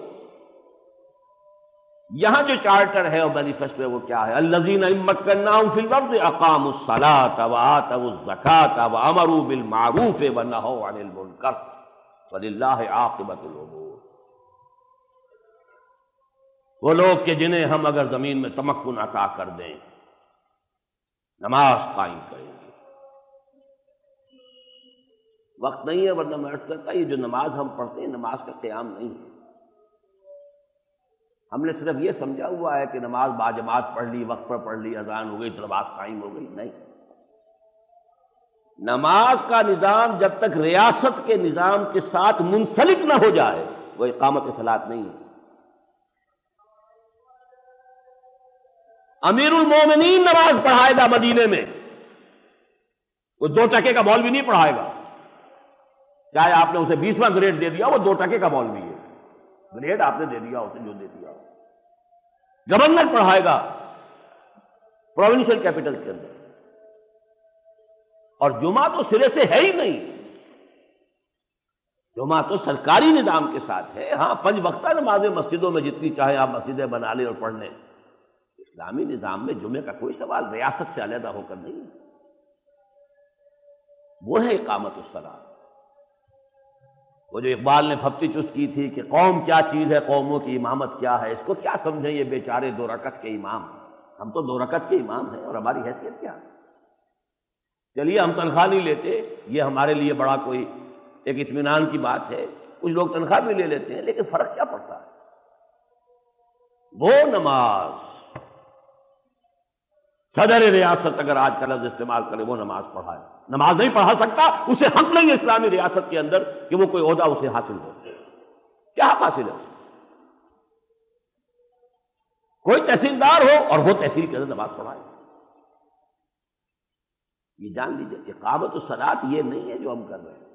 یہاں جو چارٹر ہے اور مینیفیسٹو ہے وہ کیا ہے؟ الذین ان مکناہم فی الارض اقاموا الصلاۃ وآتوا الزکاۃ وامروا بالمعروف ونہوا عن المنکر وللہ عاقبۃ الامور۔ وہ لوگ کہ جنہیں ہم اگر زمین میں تمکن عطا کر دیں نماز قائم کریں گے۔ وقت نہیں ہے ورنہ میں عرض کرتا یہ جو نماز ہم پڑھتے ہیں نماز کا قیام نہیں ہے۔ ہم نے صرف یہ سمجھا ہوا ہے کہ نماز باجماعت پڑھ لی، وقت پر پڑھ لی، اذان ہو گئی، نماز قائم ہو گئی، نہیں۔ نماز کا نظام جب تک ریاست کے نظام کے ساتھ منسلک نہ ہو جائے وہ اقامت صلاۃ نہیں ہے۔ امیر المومنین نماز پڑھائے گا مدینے میں، وہ 2 ٹکے کا مولوی نہیں پڑھائے گا، چاہے آپ نے اسے 20واں گریڈ دے دیا وہ 2 ٹکے کا مولوی ہے، گریڈ آپ نے دے دیا اسے جو دے دیا۔ گورنر پڑھائے گا پروونشل کیپٹل کے اندر، اور جمعہ تو سرے سے ہے ہی نہیں، جمعہ تو سرکاری نظام کے ساتھ ہے۔ ہاں 5 وقتہ نمازیں مسجدوں میں جتنی چاہے آپ مسجدیں بنا لیں اور پڑھ لیں، اسلامی نظام میں جمعے کا کوئی سوال ریاست سے علیحدہ ہو کر نہیں ہے۔ وہ ہے اقامت الصلاۃ۔ وہ جو اقبال نے پھپتی چست کی تھی کہ قوم کیا چیز ہے، قوموں کی امامت کیا ہے، اس کو کیا سمجھیں یہ بیچارے 2 رکعت کے امام، ہم تو 2 رکعت کے امام ہیں اور ہماری حیثیت کیا ہے؟ چلیے ہم تنخواہ نہیں لیتے، یہ ہمارے لیے بڑا کوئی ایک اطمینان کی بات ہے، کچھ لوگ تنخواہ بھی لے لیتے ہیں، لیکن فرق کیا پڑتا ہے؟ وہ نماز صدر ریاست اگر آج کا لفظ استعمال کرے وہ نماز پڑھائے، نماز نہیں پڑھا سکتا، اسے حق نہیں ہے اسلامی ریاست کے اندر کہ وہ کوئی عہدہ اسے حاصل ہو۔ کیا حق حاصل ہے؟ کوئی تحصیلدار ہو اور وہ تحصیل کے اندر نماز پڑھائے۔ یہ جان لیجیے اقامت الصلاۃ یہ نہیں ہے جو ہم کر رہے ہیں،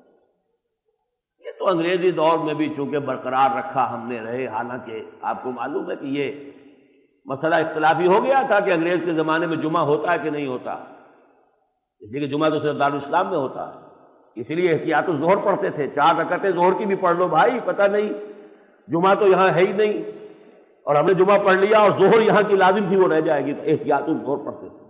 یہ تو انگریزی دور میں بھی چونکہ برقرار رکھا ہم نے رہے، حالانکہ آپ کو معلوم ہے کہ یہ مسئلہ اختلافی ہو گیا تھا کہ انگریز کے زمانے میں جمعہ ہوتا ہے کہ نہیں ہوتا، اس لیے کہ جمعہ تو صرف دارالاسلام میں ہوتا ہے، اسی لیے احتیاط الظہر پڑھتے تھے، 4 رکعتیں ظہر کی بھی پڑھ لو بھائی، پتہ نہیں جمعہ تو یہاں ہے ہی نہیں اور ہم نے جمعہ پڑھ لیا اور ظہر یہاں کی لازم تھی وہ رہ جائے گی، تو احتیاط الظہر پڑھتے تھے،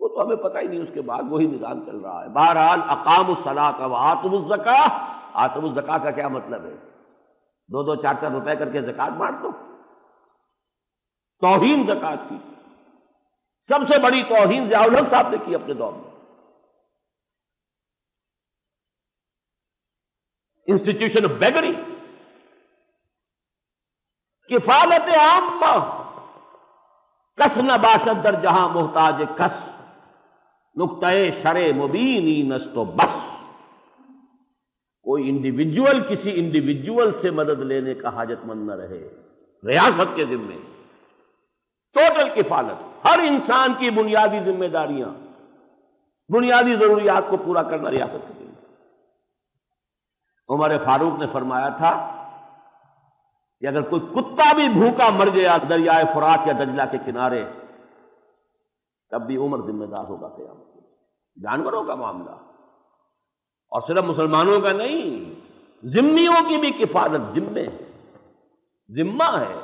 وہ تو ہمیں پتہ ہی نہیں، اس کے بعد وہی نظام چل رہا ہے۔ بہرحال اقاموا الصلاۃ وآتوا الزکاۃ، آتوا الزکاۃ کا کیا مطلب ہے؟ 2-2 4-4 روپے کر کے زکوٰۃ بانٹ دو، توہین زکوٰۃ کی سب سے بڑی توہین ضیاء الحق صاحب نے کی اپنے دور میں۔ انسٹیٹیوشن آف بیگری، کفالت عامہ، کس نہ باشد در جہاں محتاج کس، نقطۂ شرع مبینی نست و بس۔ کوئی انڈیویجول کسی انڈیویجول سے مدد لینے کا حاجت مند نہ رہے، ریاست کے ذمے ٹوٹل کفالت، ہر انسان کی بنیادی ذمہ داریاں، بنیادی ضروریات کو پورا کرنا ریاست کے ذمے۔ عمر فاروق نے فرمایا تھا کہ اگر کوئی کتا بھی بھوکا مر گیا دریائے فرات یا دجلہ کے کنارے تب بھی عمر ذمہ دار ہوگا قیامت میں۔ جانوروں کا معاملہ، اور صرف مسلمانوں کا نہیں، ذمیوں کی بھی کفالت ذمہ ہے، ذمہ ہے۔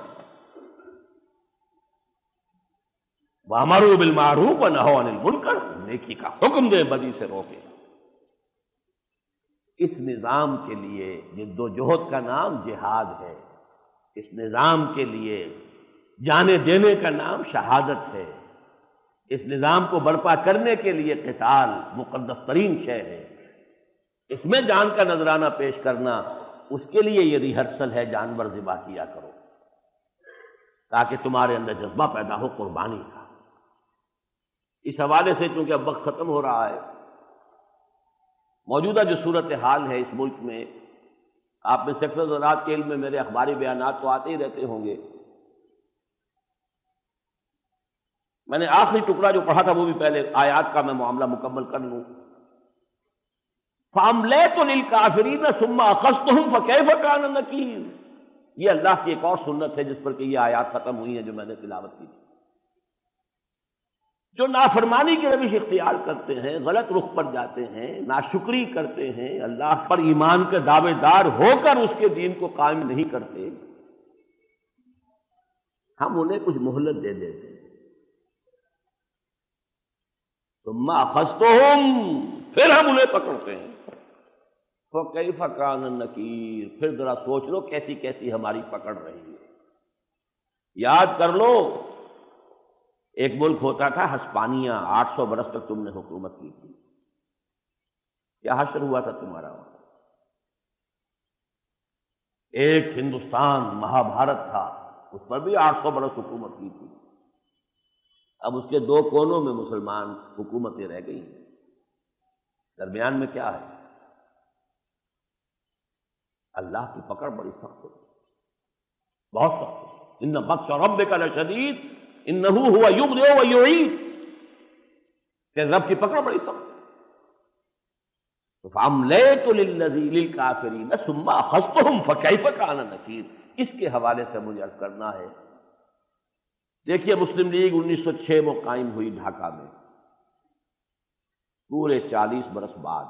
وَأَمَرُوا بِالْمَعْرُوفِ وَنَهَوْا عَنِ الْمُنكَرِ، نیکی کا حکم دے، بدی سے روکے۔ اس نظام کے لیے جد و جہد کا نام جہاد ہے، اس نظام کے لیے جانے دینے کا نام شہادت ہے، اس نظام کو برپا کرنے کے لیے قتال مقدس ترین شے ہے، اس میں جان کا نذرانہ پیش کرنا، اس کے لیے یہ ریہرسل ہے، جانور ذبح کیا کرو تاکہ تمہارے اندر جذبہ پیدا ہو قربانی کا۔ اس حوالے سے چونکہ اب وقت ختم ہو رہا ہے، موجودہ جو صورتحال ہے اس ملک میں، آپ میں سیکٹر زراعت کے علم میں میرے اخباری بیانات تو آتے ہی رہتے ہوں گے، میں نے آخری ٹکڑا جو پڑھا تھا وہ بھی پہلے آیات کا میں معاملہ مکمل کر لوں۔ فَأَمْلَيْتُ لِلْكَافِرِينَ ثُمَّ أَخَذْتُهُمْ فَكَيْفَ كَانَ نَكِيرِ، یہ اللہ کی ایک اور سنت ہے جس پر کہ یہ آیات ختم ہوئی ہیں جو میں نے تلاوت کی تھی۔ جو نافرمانی کی روش اختیار کرتے ہیں، غلط رخ پر جاتے ہیں، ناشکری کرتے ہیں، اللہ پر ایمان کے دعوے دار ہو کر اس کے دین کو قائم نہیں کرتے، ہم انہیں کچھ مہلت دے دیتے ہیں۔ ثم اخذتهم، پھر ہم انہیں پکڑتے ہیں۔ فکیف کان نکیر، پھر ذرا سوچ لو کیسی کیسی ہماری پکڑ رہی ہے۔ یاد کر لو، ایک ملک ہوتا تھا ہسپانیہ، 800 برس تک تم نے حکومت کی تھی، کیا حشر ہوا تھا تمہارا وہاں؟ ایک ہندوستان مہابھارت تھا، اس پر بھی 800 برس حکومت کی تھی، اب اس کے دو کونوں میں مسلمان حکومتیں رہ گئی ہیں، درمیان میں کیا ہے؟ اللہ کی پکڑ بڑی سخت ہے، بہت سخت ہے۔ ان بطش ربک لشدید انہ هو یبدئ ویعید، کہ رب کی پکڑ بڑی سخت ہے۔ فَأَمْلَيْتُ لِلْكَافِرِينَ ثُمَّ أَخَذْتُهُمْ فَكَيْفَ كَانَ نَكِيرِ، اس کے حوالے سے مجھے عرض کرنا ہے۔ دیکھیے مسلم لیگ 1906 میں قائم ہوئی ڈھاکہ میں، پورے 40 برس بعد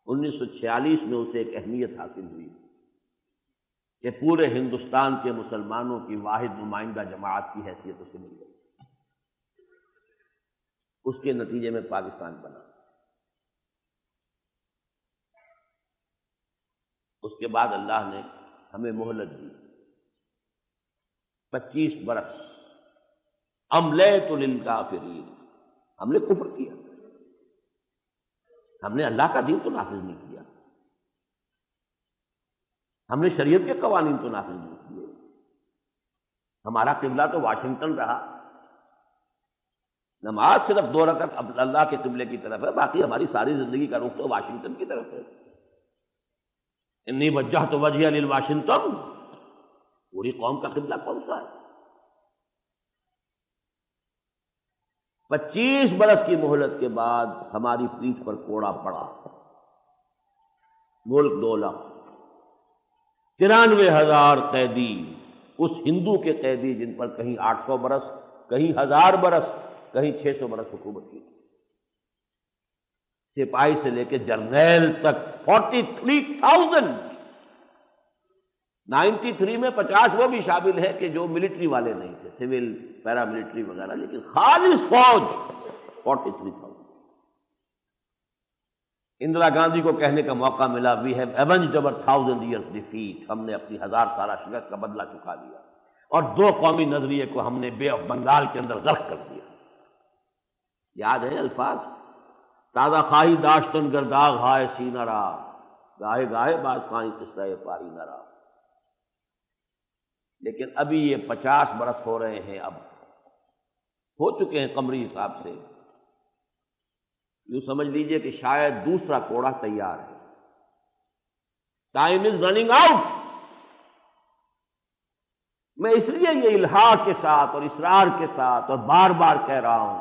1946 میں اسے ایک اہمیت حاصل ہوئی کہ پورے ہندوستان کے مسلمانوں کی واحد نمائندہ جماعت کی حیثیت اسے مل گئی، اس کے نتیجے میں پاکستان بنا۔ اس کے بعد اللہ نے ہمیں مہلت دی 25 برس۔ املیت للکافرین، ہم نے کفر کیا، ہم نے اللہ کا دین تو نافذ نہیں کیا، ہم نے شریعت کے قوانین تو نافذ نہیں کیے، ہمارا قبلہ تو واشنگٹن رہا، نماز صرف 2 رکعت اب اللہ کے قبلے کی طرف ہے، باقی ہماری ساری زندگی کا رخ تو واشنگٹن کی طرف ہے۔ انی وجہت وجہی للواشنگٹن، پوری قوم کا قبلہ کون سا ہے؟ 25 برس کی مہلت کے بعد ہماری پیٹھ پر کوڑا پڑا، ملک 2 لاکھ، 93,000 قیدی، اس ہندو کے قیدی جن پر کہیں 800 برس، کہیں 1000 برس، کہیں 600 برس حکومت کی، سپاہی سے لے کے جرنیل تک 43,000۔ 93 میں 50 وہ بھی شامل ہے کہ جو ملٹری والے نہیں تھے، سول پیرا ملٹری وغیرہ، لیکن خالص فوج 43,000۔ اندرا گاندھی کو کہنے کا موقع ملا، we have avenged over 1000 years defeat، ہم نے اپنی 1000 سالہ شکست کا بدلہ چکا لیا، اور 2 قومی نظریے کو ہم نے بے آف بنگال کے اندر غرق کر دیا۔ یاد ہے الفاظ؟ تازہ خواہی داشتن گرداغ ہائے سینہ را، گاہے گاہے باز خواہی قصہ پاری نہ را۔ لیکن ابھی یہ 50 برس ہو رہے ہیں، اب ہو چکے ہیں قمری حساب سے، یوں سمجھ لیجئے کہ شاید دوسرا کوڑا تیار ہے۔ Time is running out. میں اس لیے یہ الحاح کے ساتھ اور اصرار کے ساتھ اور بار بار کہہ رہا ہوں،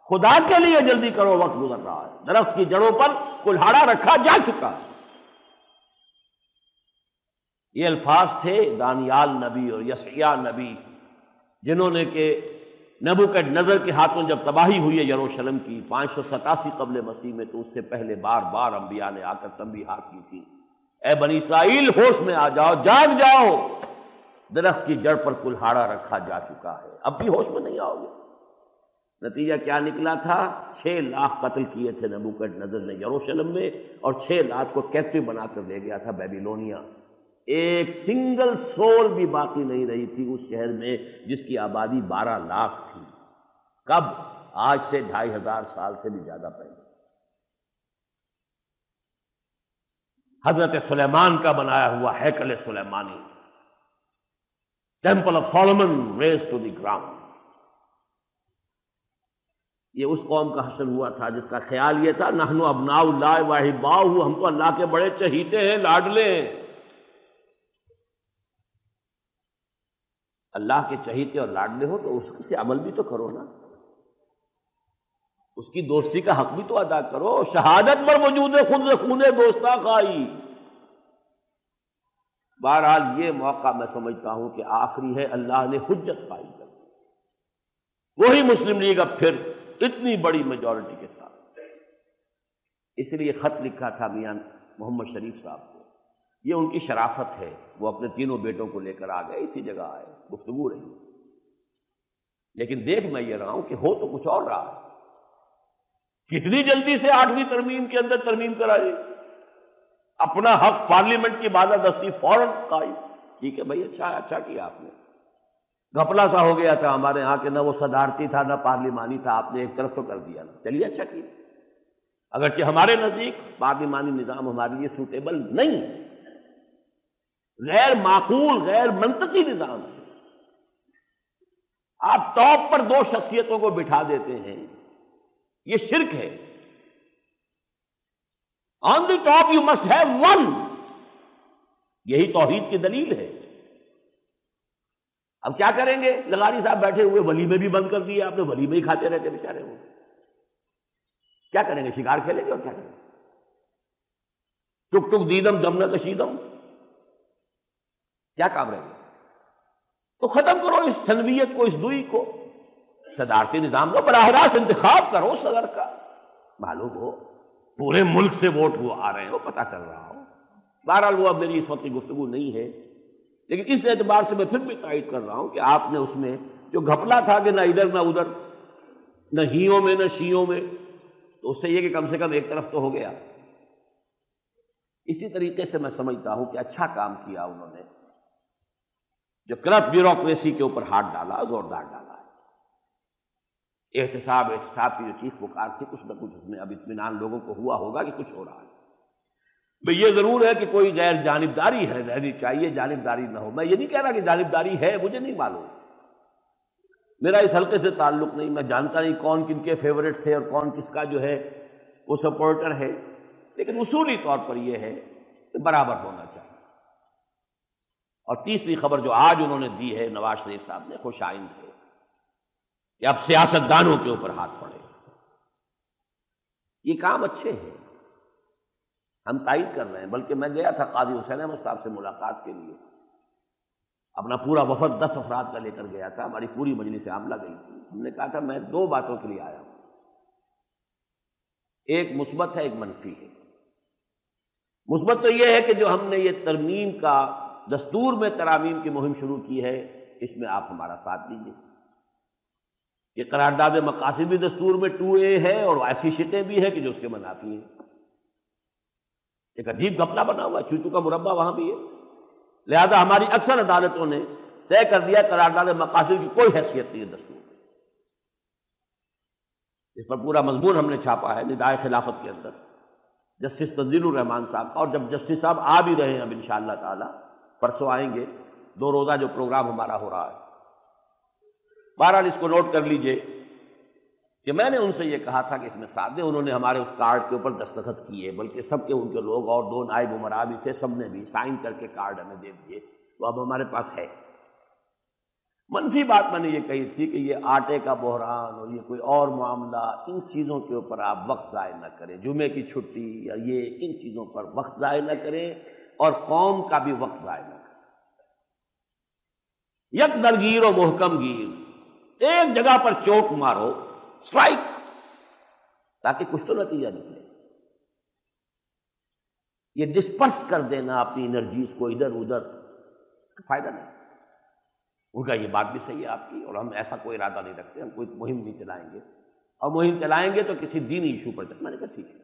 خدا کے لیے جلدی کرو، وقت گزر رہا ہے، درخت کی جڑوں پر کلہاڑا رکھا جا چکا۔ یہ الفاظ تھے دانیال نبی اور یسعیاہ نبی، جنہوں نے کہ نبوکدنضر کے ہاتھوں جب تباہی ہوئی ہے یروشلم کی 587 قبل مسیح میں، تو اس سے پہلے بار بار انبیاء نے آ کر تنبیہات کی تھی، اے بنی اسرائیل ہوش میں آ جاؤ، جاگ جاؤ، درخت کی جڑ پر کلہاڑا رکھا جا چکا ہے، اب بھی ہوش میں نہیں آؤ گے۔ نتیجہ کیا نکلا تھا؟ 6 لاکھ قتل کیے تھے نبوکدنضر نے یروشلم میں، اور 6 لاکھ کو کیپٹو بنا کر لے گیا تھا بیبیلونیا۔ ایک سنگل سول بھی باقی نہیں رہی تھی اس شہر میں جس کی آبادی 12 لاکھ تھی۔ کب؟ آج سے 2500 سال سے بھی زیادہ پہلے۔ حضرت سلیمان کا بنایا ہوا ہیکل سلیمانی، temple of Solomon raze to the ground, یہ اس قوم کا حشر ہوا تھا جس کا خیال یہ تھا نحن ابناء اللہ و احباؤہ، ہم تو اللہ کے بڑے چہیتے ہیں، لاڈلے ہیں۔ اللہ کے چہیتے اور لاڈلے ہو تو اس سے عمل بھی تو کرو نا، اس کی دوستی کا حق بھی تو ادا کرو۔ شہادت پر موجود ہے خود خون دوستاں خائی۔ بہرحال یہ موقع میں سمجھتا ہوں کہ آخری ہے، اللہ نے حجت قائم کر دی، وہی مسلم لیگ اب پھر اتنی بڑی میجورٹی کے ساتھ۔ اس لیے خط لکھا تھا میاں محمد شریف صاحب کو، یہ ان کی شرافت ہے، وہ اپنے تینوں بیٹوں کو لے کر آ گئے، اسی جگہ آئے، گفتگو رہی، لیکن دیکھ میں یہ رہا ہوں کہ ہو تو کچھ اور رہا ہے۔ کتنی جلدی سے 8ویں ترمیم کے اندر ترمیم کرائی، اپنا حق پارلیمنٹ کی بالادستی فوراً قائم۔ ٹھیک ہے بھائی، اچھا کیا آپ نے، گھپلا سا ہو گیا تھا ہمارے ہاں کہ نہ وہ صدارتی تھا نہ پارلیمانی تھا، آپ نے ایک طرف تو کر دیا نا، چلیے اچھا کیا، اگرچہ ہمارے نزدیک پارلیمانی نظام ہمارے لیے سوٹیبل نہیں، غیر معقول غیر منطقی نظام ہے۔ آپ ٹاپ پر 2 شخصیتوں کو بٹھا دیتے ہیں، یہ شرک ہے۔ On the top you must have one, یہی توحید کی دلیل ہے۔ اب کیا کریں گے، لغاری صاحب بیٹھے ہوئے ولیمے بھی بند کر دیے آپ نے، ولیمے ہی کھاتے رہتے بیچارے، وہ کیا کریں گے، شکار کھیلیں گے اور کیا کریں گے، ٹک ٹک دیدم دم نہ کشیدم، کیا کام رہے گا؟ تو ختم کرو اس تنویت کو، اس دوئی کو، صدارتی نظام کو براہ راست انتخاب کرو صدر کا، معلوم ہو پورے ملک سے ووٹ وہ آ رہے ہو، پتہ چل رہا ہو۔ بہرحال وہ اب میری اس وقت کی گفتگو نہیں ہے، لیکن اس اعتبار سے میں پھر بھی تائید کر رہا ہوں کہ آپ نے اس میں جو گھپلا تھا کہ نہ ادھر نہ ادھر، نہ ہیوں میں نہ شیوں میں، تو اس سے یہ کہ کم سے کم ایک طرف تو ہو گیا۔ اسی طریقے سے میں سمجھتا ہوں کہ اچھا کام کیا انہوں نے، جو کرپٹ بیوروکریسی کے اوپر ہاتھ ڈالا، زوردار ڈالا ہے۔ احتساب کی جو چیخ پکار تھی، کچھ نہ کچھ اس میں اب اطمینان لوگوں کو ہوا ہوگا کہ کچھ ہو رہا ہے۔ بھئی یہ ضرور ہے کہ کوئی غیر جانبداری ہے، رہنی چاہیے، جانبداری نہ ہو۔ میں یہ نہیں کہہ رہا کہ جانبداری ہے، مجھے نہیں معلوم، میرا اس حلقے سے تعلق نہیں، میں جانتا نہیں کون کن کے فیورٹ تھے اور کون کس کا جو ہے وہ سپورٹر ہے، لیکن اصولی طور پر یہ ہے کہ برابر ہونا چاہیے۔ اور تیسری خبر جو آج انہوں نے دی ہے نواز شریف صاحب نے، خوش آئند ہے کہ اب سیاست دانوں کے اوپر ہاتھ پڑے، یہ کام اچھے ہیں، ہم تائید کر رہے ہیں۔ بلکہ میں گیا تھا قاضی حسین احمد صاحب سے ملاقات کے لیے، اپنا پورا وفد 10 افراد کا لے کر گیا تھا، ہماری پوری مجلس عاملہ گئی تھی۔ ہم نے کہا تھا میں 2 باتوں کے لیے آیا ہوں، ایک مثبت ہے ایک منفی ہے۔ مثبت تو یہ ہے کہ جو ہم نے یہ ترمیم کا دستور میں ترامیم کی مہم شروع کی ہے، اس میں آپ ہمارا ساتھ دیجیے۔ یہ قرارداد مقاصد بھی دستور میں 2A ہے اور ایسی شٹیں بھی ہے کہ جو اس کے منافی ہیں۔ ایک عجیب گپلا بنا ہوا، چوچو کا مربع وہاں بھی ہے، لہذا ہماری اکثر عدالتوں نے طے کر دیا قرارداد مقاصد کی کوئی حیثیت نہیں ہے دستور، اس پر پورا مضمون ہم نے چھاپا ہے ندائے خلافت کے اندر جسٹس تنزیل الرحمان صاحب کا، اور جب جسٹس صاحب آ بھی رہے ہیں اب انشاءاللہ تعالی، پرسوں آئیں گے، 2 روزہ جو پروگرام ہمارا ہو رہا ہے۔ بہرحال اس کو نوٹ کر لیجئے کہ میں نے ان سے یہ کہا تھا کہ اس میں ساتھ دیں، انہوں نے ہمارے اس کارڈ کے اوپر دستخط کیے، بلکہ سب کے ان کے لوگ اور 2 نائب امراء بھی تھے، سب نے بھی سائن کر کے کارڈ ہمیں دے دیے، وہ اب ہمارے پاس ہے۔ منفی بات میں نے یہ کہی تھی کہ یہ آٹے کا بحران اور یہ کوئی اور معاملہ، ان چیزوں کے اوپر آپ وقت ضائع نہ کریں، جمعے کی چھٹی یا یہ ان چیزوں پر وقت ضائع نہ کریں، اور قوم کا بھی وقت ضائع نہ کریں۔ یک درگیر و محکم گیر، ایک جگہ پر چوٹ مارو، اسٹرائک، تاکہ کچھ تو نتیجہ نکلے۔ یہ ڈسپرس کر دینا اپنی انرجیز کو ادھر ادھر، فائدہ نہیں۔ ان کا یہ بات بھی صحیح ہے آپ کی، اور ہم ایسا کوئی ارادہ نہیں رکھتے، ہم کوئی مہم نہیں چلائیں گے، اور مہم چلائیں گے تو کسی دینی ایشو پر میں نے کہا ٹھیک ہے۔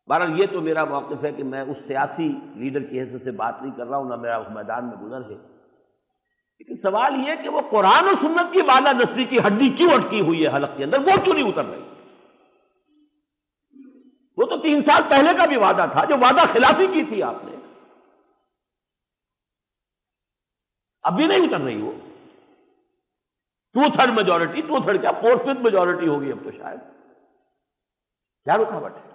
بہرحال یہ تو میرا موقف ہے کہ میں اس سیاسی لیڈر کی حیثیت سے بات نہیں کر رہا ہوں، نہ میرا اس میدان میں گزر ہے۔ لیکن سوال یہ کہ وہ قرآن و سنت کی بالا نسلی کی ہڈی کیوں اٹکی ہوئی ہے حلق کے اندر، وہ کیوں نہیں اتر رہی؟ وہ تو 3 سال پہلے کا بھی وعدہ تھا، جو وعدہ خلافی کی تھی آپ نے، اب بھی نہیں اتر رہی وہ۔ 2/3 میجورٹی، 2/3 کیا 4/5 میجورٹی ہوگی اب تو شاید، کیا رکاوٹ ہے؟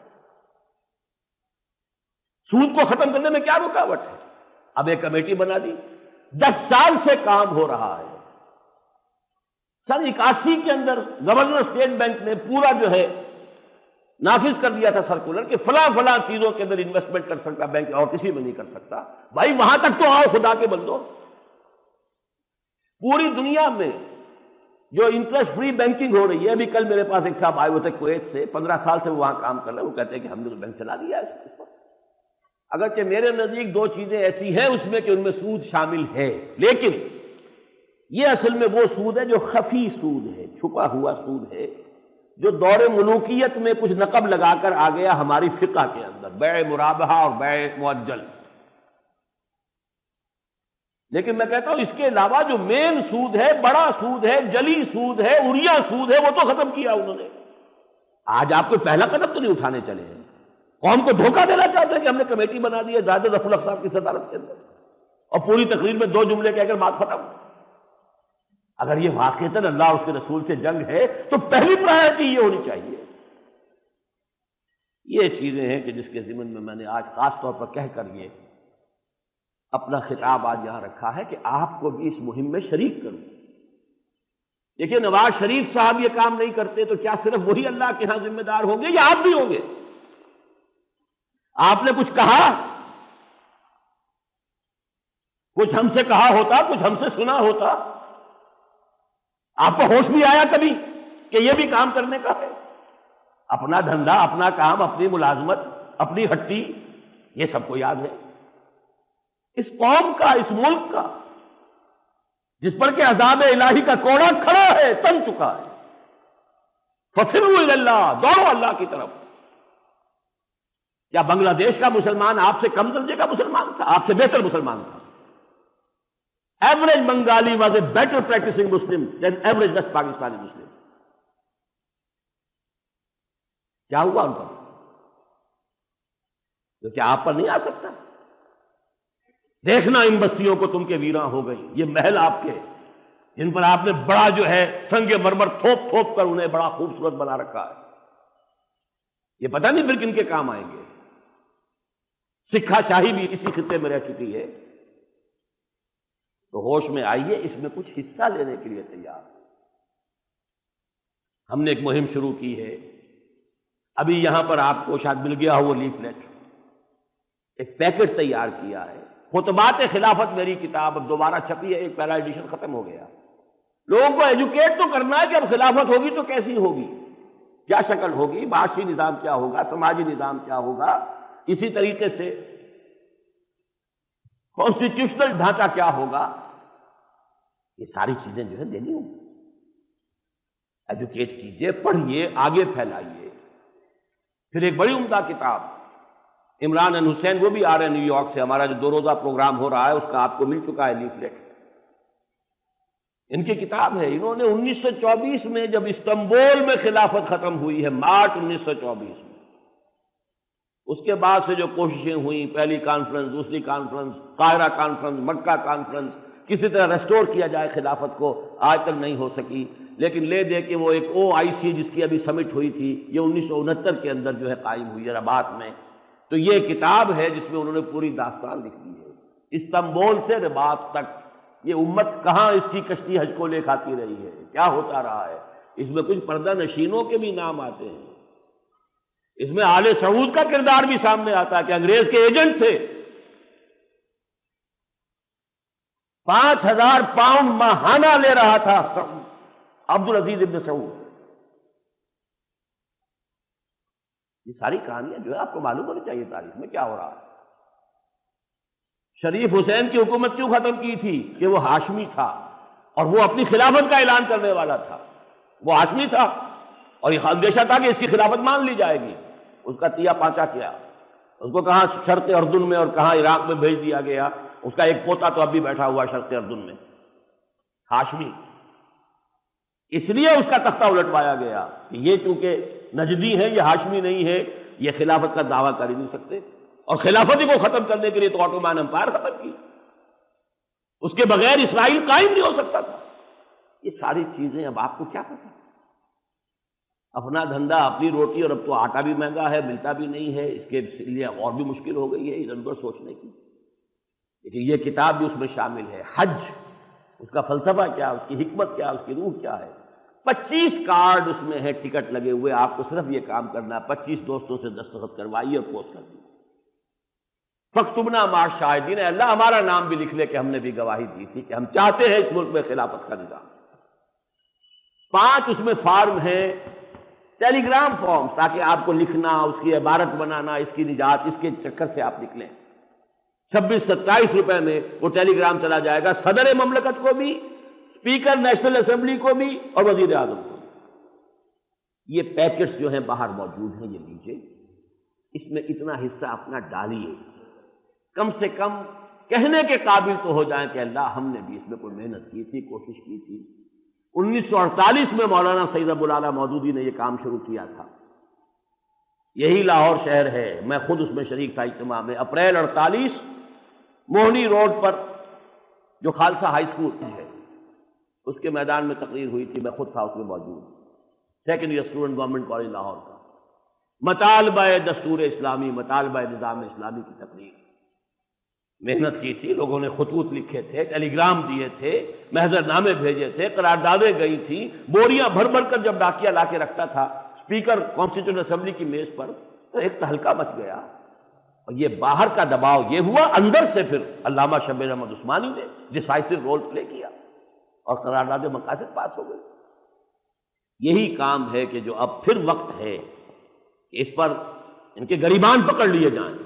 سود کو ختم کرنے میں کیا رکاوٹ ہے؟ اب ایک کمیٹی بنا دی، 10 سال سے کام ہو رہا ہے۔ سن 81 کے اندر گورنر اسٹیٹ بینک نے پورا جو ہے نافذ کر دیا تھا سرکولر کہ فلاں فلاں چیزوں کے اندر انویسٹمنٹ کر سکتا بینک، اور کسی میں نہیں کر سکتا۔ بھائی وہاں تک تو آؤ خدا کے بندو۔ پوری دنیا میں جو انٹرسٹ فری بینکنگ ہو رہی ہے، ابھی کل میرے پاس ایک صاحب آئے ہوئے تھے کویت سے، 15 سال سے وہ وہاں کام کر رہے ہیں، وہ کہتے ہیں کہ ہم نے تو بینک چلا دیا ہے اس پر۔ اگرچہ میرے نزدیک 2 چیزیں ایسی ہیں اس میں کہ ان میں سود شامل ہے، لیکن یہ اصل میں وہ سود ہے جو خفی سود ہے، چھپا ہوا سود ہے، جو دور ملوکیت میں کچھ نقب لگا کر آ گیا ہماری فقہ کے اندر، بیع مرابحہ اور بیع مؤجل۔ لیکن میں کہتا ہوں اس کے علاوہ جو مین سود ہے، بڑا سود ہے، جلی سود ہے، اڑیا سود ہے، وہ تو ختم کیا انہوں نے۔ آج آپ کو پہلا قدم تو نہیں اٹھانے چلے ہیں، قوم کو دھوکہ دینا چاہتے ہیں کہ ہم نے کمیٹی بنا دی ہے زاہد ظفر الحق صاحب کی صدارت کے اندر، اور پوری تقریر میں 2 جملے کہہ کر بات ختم۔ اگر یہ واقعتاً اللہ اور اس کے رسول سے جنگ ہے تو پہلی پرائرٹی یہ ہونی چاہیے۔ یہ چیزیں ہیں کہ جس کے ضمن میں نے آج خاص طور پر کہہ کر یہ اپنا خطاب آج یہاں رکھا ہے کہ آپ کو بھی اس مہم میں شریک کروں۔ دیکھیے نواز شریف صاحب یہ کام نہیں کرتے تو کیا صرف وہی اللہ کے ہاں ذمہ دار ہوں گے یا آپ بھی ہوں گے؟ آپ نے کچھ کہا، کچھ ہم سے کہا ہوتا، کچھ ہم سے سنا ہوتا، آپ کو ہوش بھی آیا کبھی کہ یہ بھی کام کرنے کا ہے؟ اپنا دھندا، اپنا کام، اپنی ملازمت، اپنی ہٹی، یہ سب کو یاد ہے۔ اس قوم کا، اس ملک کا، جس پر کہ عذاب الہی کا کوڑا کھڑا ہے، تن چکا ہے، فَفِرُّوا إِلَى اللَّهِ، دوڑو اللہ کی طرف۔ کیا بنگلہ دیش کا مسلمان آپ سے کم درجے کا مسلمان تھا؟ آپ سے بہتر مسلمان تھا۔ Average Bengali was a better practicing Muslim than average West Pakistani Muslim. کیا ہوا ان پر؟ تو کیا آپ پر نہیں آ سکتا؟ دیکھنا ان بستیوں کو تم کے ویراں ہو گئی، یہ محل آپ کے جن پر آپ نے بڑا جو ہے سنگ مرمر تھوپ تھوپ کر انہیں بڑا خوبصورت بنا رکھا ہے، یہ پتہ نہیں پھر کن کے کام آئیں گے۔ سکھا شاہی بھی اسی خطے میں رہ چکی ہے، تو ہوش میں آئیے، اس میں کچھ حصہ لینے کے لیے تیار۔ ہم نے ایک مہم شروع کی ہے، ابھی یہاں پر آپ کو شاید مل گیا ہو وہ لیفلیٹ، ایک پیکٹ تیار کیا ہے، خطبات خلافت میری کتاب اب دوبارہ چھپی ہے، ایک پہلا ایڈیشن ختم ہو گیا۔ لوگوں کو ایجوکیٹ تو کرنا ہے کہ اب خلافت ہوگی تو کیسی ہوگی، کیا شکل ہوگی، معاشی نظام کیا ہوگا، سماجی نظام کیا ہوگا، اسی طریقے سے کانسٹیٹیوشنل ڈھانچہ کیا ہوگا، یہ ساری چیزیں جو ہے دینی ہوں۔ ایجوکیٹ کیجئے، پڑھیے، آگے پھیلائیے۔ پھر ایک بڑی عمدہ کتاب عمران این حسین، وہ بھی آ رہے ہیں نیو یارک سے، ہمارا جو 2 روزہ پروگرام ہو رہا ہے اس کا آپ کو مل چکا ہے لیفلیٹ۔ ان کی کتاب ہے، انہوں نے 1924 میں جب استنبول میں خلافت ختم ہوئی ہے، مارچ 1924 میں، اس کے بعد سے جو کوششیں ہوئیں، پہلی کانفرنس، دوسری کانفرنس، قاہرہ کانفرنس، مکہ کانفرنس، کسی طرح ریسٹور کیا جائے خلافت کو، آج تک نہیں ہو سکی۔ لیکن لے دے کہ وہ ایک OIC جس کی ابھی سمٹ ہوئی تھی، یہ 1969 کے اندر جو ہے قائم ہوئی ہے رباط میں، تو یہ کتاب ہے جس میں انہوں نے پوری داستان لکھ دی ہے، استنبول سے رباط تک یہ امت کہاں اس کی کشتی حج کو لے کھاتی رہی ہے، کیا ہوتا رہا ہے۔ اس میں کچھ پردہ نشینوں کے بھی نام آتے ہیں، اس میں آل سعود کا کردار بھی سامنے آتا ہے کہ انگریز کے ایجنٹ تھے، 5000 پاؤنڈ ماہانہ لے رہا تھا عبدالعزیز ابن سعود۔ یہ ساری کہانیاں جو ہے آپ کو معلوم ہونی چاہیے تاریخ میں کیا ہو رہا ہے۔ شریف حسین کی حکومت کیوں ختم کی تھی؟ کہ وہ ہاشمی تھا اور وہ اپنی خلافت کا اعلان کرنے والا تھا، وہ ہاشمی تھا اور یہ اندیشہ تھا کہ اس کی خلافت مان لی جائے گی۔ اس کا تیا پانچا کیا، اس کو کہاں شرق اردن میں اور کہاں عراق میں بھیج دیا گیا۔ اس کا ایک پوتا تو اب بھی بیٹھا ہوا شرق اردن میں، ہاشمی، اس لیے اس کا تختہ الٹوایا گیا کہ یہ چونکہ نجدی ہیں، یہ ہاشمی نہیں ہے، یہ خلافت کا دعویٰ کر ہی نہیں سکتے، اور خلافت کو ختم کرنے کے لیے تو آٹومان امپائر ختم کی، اس کے بغیر اسرائیل قائم نہیں ہو سکتا تھا۔ یہ ساری چیزیں اب آپ کو کیا پتا، اپنا دھندا اپنی روٹی، اور اب تو آٹا بھی مہنگا ہے، ملتا بھی نہیں ہے، اس کے لیے اور بھی مشکل ہو گئی ہے ادھر ادھر سوچنے کی۔ لیکن یہ کتاب بھی اس میں شامل ہے، حج، اس کا فلسفہ کیا، اس کی حکمت کیا، اس کی روح کیا ہے۔ 25 کارڈ اس میں ہے ٹکٹ لگے ہوئے، آپ کو صرف یہ کام کرنا ہے، 25 دوستوں سے دستخط کروائیے اور پوسٹ کر دیجیے۔ فاکتبنا مع الشاہدین، اللہ ہمارا نام بھی لکھ لے کہ ہم نے بھی گواہی دی تھی کہ ہم چاہتے ہیں اس ملک میں خلافت کا نظام۔ 5 اس میں فارم ہیں، ٹیلی گرام فارم، تاکہ آپ کو لکھنا، اس کی عبارت بنانا، اس کی نجات، اس کے چکر سے آپ نکلیں۔ 26-27 روپے میں وہ ٹیلی گرام چلا جائے گا، صدر مملکت کو بھی، اسپیکر نیشنل اسمبلی کو بھی، اور وزیر اعظم کو بھی۔ یہ پیکٹس جو ہیں باہر موجود ہیں، یہ لیجیے، اس میں اتنا حصہ اپنا ڈالیے، کم سے کم کہنے کے قابل تو ہو جائیں کہ اللہ ہم نے بھی اس میں کوئی محنت کی تھی، کوشش کی تھی۔ 1948 میں مولانا سید ابو الاعلیٰ مودودی نے یہ کام شروع کیا تھا، یہی لاہور شہر ہے، میں خود اس میں شریک تھا اجتماع میں۔ اپریل 48 موہنی روڈ پر جو خالصہ ہائی اسکول ہے اس کے میدان میں تقریر ہوئی تھی، میں خود تھا اس میں موجود، second year student government college Lahore کا، مطالبہ دستور اسلامی، مطالبہ نظام اسلامی کی تقریر۔ محنت کی تھی، لوگوں نے خطوط لکھے تھے، ٹیلی گرام دیے تھے، محضر نامے بھیجے تھے، قراردادیں گئی تھیں، بوریاں بھر بھر کر جب ڈاکیہ لا کے رکھتا تھا اسپیکر کانسٹیٹیوشن اسمبلی کی میز پر، تو ایک تہلکہ مچ گیا۔ اور یہ باہر کا دباؤ یہ ہوا، اندر سے پھر علامہ شبیر احمد عثمانی نے ڈیسائسو رول پلے کیا اور قرارداد مقاصد پاس ہو گئی۔ یہی کام ہے کہ جو اب پھر وقت ہے کہ اس پر ان کے گریبان پکڑ لیے جائیں،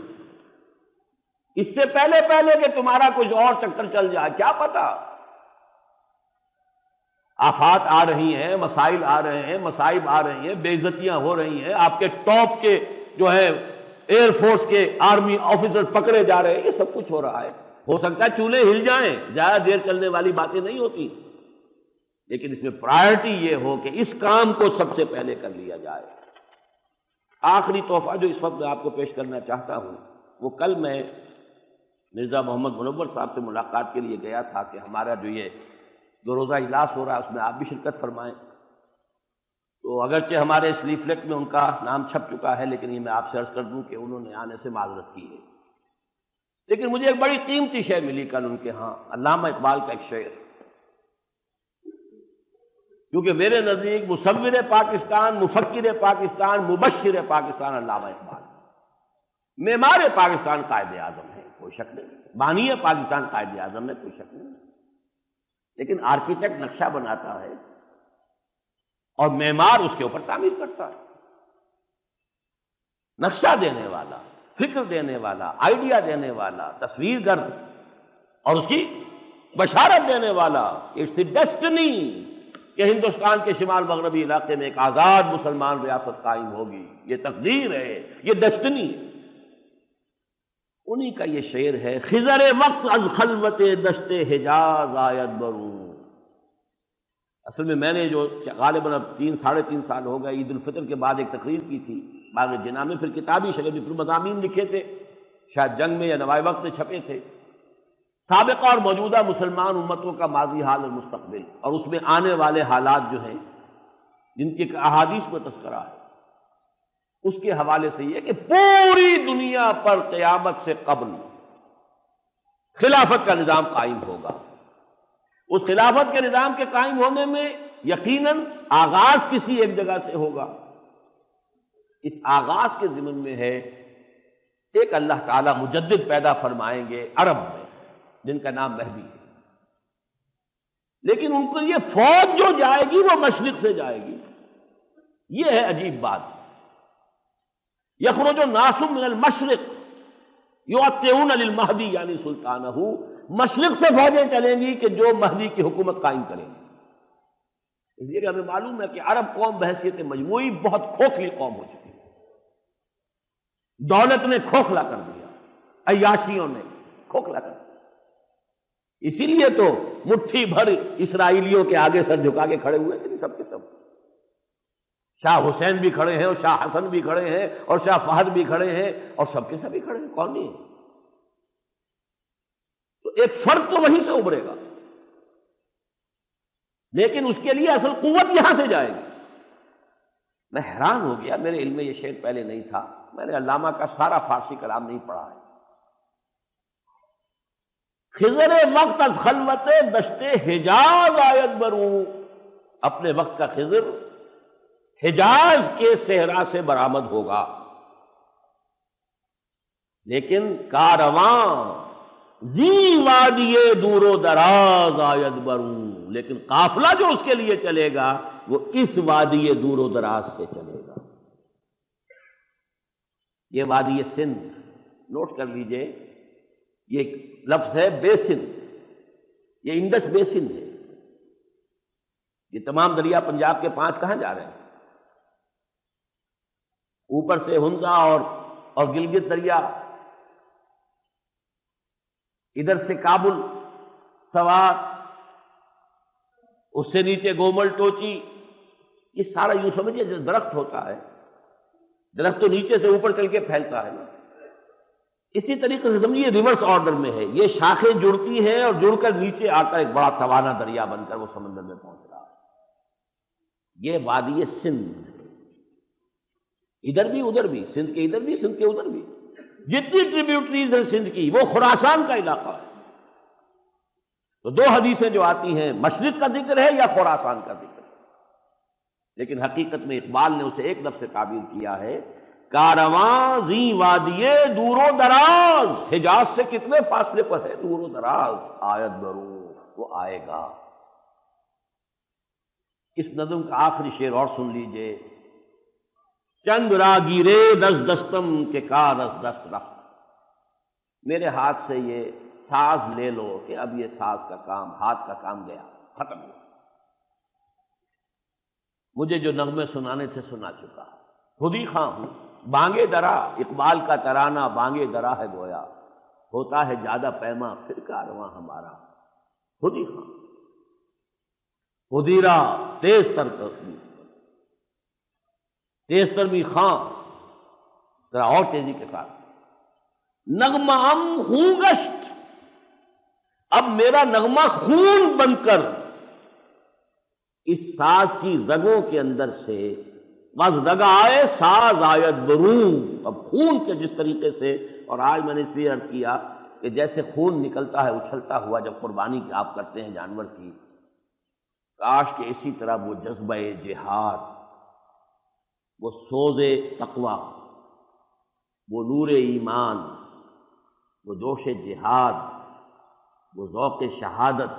اس سے پہلے کہ تمہارا کچھ اور چکر چل جائے، کیا پتا۔ آفات آ رہی ہیں، مسائل آ رہے ہیں، مصائب آ رہی ہیں، بے عزتیاں ہو رہی ہیں، آپ کے ٹاپ کے جو ہے ایئر فورس کے آرمی آفیسر پکڑے جا رہے ہیں، یہ سب کچھ ہو رہا ہے۔ ہو سکتا ہے چولہے ہل جائیں، زیادہ دیر چلنے والی باتیں نہیں ہوتی، لیکن اس میں پرائرٹی یہ ہو کہ اس کام کو سب سے پہلے کر لیا جائے۔ آخری تحفہ جو اس وقت میں آپ کو پیش کرنا چاہتا ہوں، وہ کل میں مرزا محمد منور صاحب سے ملاقات کے لیے گیا تھا کہ ہمارا جو یہ 2 روزہ اجلاس ہو رہا ہے اس میں آپ بھی شرکت فرمائیں۔ تو اگرچہ ہمارے اس لیفلیٹ میں ان کا نام چھپ چکا ہے، لیکن یہ میں آپ سے عرض کر دوں کہ انہوں نے آنے سے معذرت کی ہے۔ لیکن مجھے ایک بڑی قیمتی شے ملی کل ان کے ہاں، علامہ اقبال کا ایک شعر، کیونکہ میرے نزدیک مصور پاکستان، مفکر پاکستان، مبشر پاکستان علامہ اقبال، معمار پاکستان قائد اعظم ہے، کوئی شک نہیں، بانی پاکستان قائد اعظم ہے، کوئی شک نہیں، لیکن آرکیٹیکٹ نقشہ بناتا ہے اور معمار اس کے اوپر تعمیر کرتا ہے۔ نقشہ دینے والا، فکر دینے والا، آئیڈیا دینے والا، تصویر گر اور اس کی بشارت دینے والا، اٹس دی ڈیسٹنی کہ ہندوستان کے شمال مغربی علاقے میں ایک آزاد مسلمان ریاست قائم ہوگی، یہ تقدیر ہے، یہ ڈیسٹنی ہے۔ انہی کا یہ شعر ہے، خضر وقت از خلوت دشت حجاز آید برون۔ اصل میں نے جو غالباً اب 3-3.5 سال ہو گئے، عید الفطر کے بعد ایک تقریر کی تھی باغ جناح میں، پھر کتابی شکل میں پھر مضامین لکھے تھے، شاید جنگ میں یا نوائے وقت میں چھپے تھے، سابقہ اور موجودہ مسلمان امتوں کا ماضی، حال اور مستقبل، اور اس میں آنے والے حالات جو ہیں جن کے احادیث میں تذکرہ ہے، اس کے حوالے سے یہ کہ پوری دنیا پر قیامت سے قبل خلافت کا نظام قائم ہوگا۔ اس خلافت کے نظام کے قائم ہونے میں یقیناً آغاز کسی ایک جگہ سے ہوگا۔ اس آغاز کے ضمن میں ہے ایک اللہ تعالیٰ مجدد پیدا فرمائیں گے عرب میں، جن کا نام مہدی ہے، لیکن ان کو یہ فوج جو جائے گی وہ مشرق سے جائے گی۔ یہ ہے عجیب بات، یخرج الناس من المشرق یؤطئون للمہدی یعنی سلطانہ، مشرق سے فوجیں چلیں گی کہ جو مہدی کی حکومت قائم کریں گی۔ اس لیے کہ ہمیں معلوم ہے کہ عرب قوم بحیثیت مجموعی بہت کھوکھلی قوم ہو چکی ہے، دولت نے کھوکھلا کر دیا، عیاشیوں نے کھوکھلا کر دیا، اسی لیے تو مٹھی بھر اسرائیلیوں کے آگے سر جھکا کے کھڑے ہوئے تھے سب کے سب. شاہ حسین بھی کھڑے ہیں اور شاہ حسن بھی کھڑے ہیں اور شاہ فہد بھی کھڑے ہیں اور سب کے سب ہی کھڑے ہیں. کون نہیں ہے؟ تو ایک فرد تو وہیں سے ابھرے گا، لیکن اس کے لیے اصل قوت یہاں سے جائے گی. میں حیران ہو گیا، میرے علم میں یہ شعر پہلے نہیں تھا، میں نے علامہ کا سارا فارسی کلام نہیں پڑھا ہے. خضر وقت از خلوت دشت حجاز آید بروں، اپنے وقت کا خضر حجاز کے صحرا سے برآمد ہوگا، لیکن کارواں زی وادی دور و دراز آید بروں، لیکن قافلہ جو اس کے لیے چلے گا وہ اس وادی دور و دراز سے چلے گا. یہ وادی سندھ، نوٹ کر لیجئے، یہ ایک لفظ ہے بیسن، یہ انڈس بیسن ہے. یہ تمام دریا پنجاب کے 5 کہاں جا رہے ہیں؟ اوپر سے ہندا اور گلگت دریا، ادھر سے کابل سوات، اس سے نیچے گومل ٹوچی. یہ سارا یوں سمجھیے جو درخت ہوتا ہے، درخت تو نیچے سے اوپر چل کے پھیلتا ہے نا، اسی طریقے سے سمجھیے ریورس آرڈر میں ہے. یہ شاخیں جڑتی ہیں اور جڑ کر نیچے آ کر ایک بڑا توانا دریا بن کر وہ سمندر میں پہنچ رہا ہے. یہ وادی سندھ، ادھر بھی ادھر بھی، سندھ کے ادھر بھی سندھ کے ادھر بھی، جتنی ٹریبیوٹریز ہیں سندھ کی وہ خراسان کا علاقہ ہے. تو 2 حدیثیں جو آتی ہیں، مشرق کا ذکر ہے یا خراسان کا ذکر ہے، لیکن حقیقت میں اقبال نے اسے ایک لفظ سے تعبیر کیا ہے، کارواں زی وادی دور و دراز، حجاز سے کتنے فاصلے پر ہے دور و دراز، آیت برو، وہ آئے گا. اس نظم کا آخری شعر اور سن لیجئے، چند راگیرے دست دستم کے کارس دست رفت، میرے ہاتھ سے یہ ساز لے لو کہ اب یہ ساز کا کام، ہاتھ کا کام گیا، ختم ہوا. مجھے جو نغمے سنانے تھے سنا چکا، خود ہی خواہ ہوں بانگے درا، اقبال کا ترانہ بانگے درا ہے گویا، ہوتا ہے زیادہ پیما پھر کارواں ہمارا. خود ہی خواہ خدیرہ تیز تر تصویر، تیز تر بھی خواہ، ذرا اور تیزی کے ساتھ، نغمہ ام خون گشت، اب میرا نغمہ خون بن کر اس ساز کی رگوں کے اندر سے بس رگا آئے ساز آیت بروں. اب خون کے جس طریقے سے، اور آج میں نے اس لیے عرض کیا کہ جیسے خون نکلتا ہے اچھلتا ہوا جب قربانی آپ کرتے ہیں جانور کی، کاش کہ اسی طرح وہ جذبہ جہاد، وہ سوز تقوی، وہ نور ایمان، وہ جوش جہاد، وہ ذوق شہادت،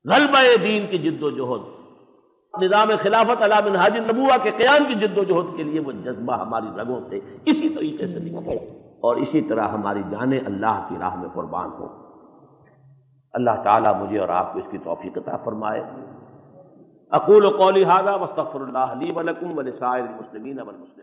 غلبہ دین کی جد و جہد، نظام خلافت علی منہاج النبوہ کے قیام کی جد و جہد کے لیے وہ جذبہ ہماری رگوں سے اسی طریقے سے نکلے، اور اسی طرح ہماری جانیں اللہ کی راہ میں قربان ہو. اللہ تعالیٰ مجھے اور آپ کو اس کی توفیق عطا فرمائے. اقول قولی ھذا واستغفر اللہ لی ولکم ولسائر المسلمین والمسلمات.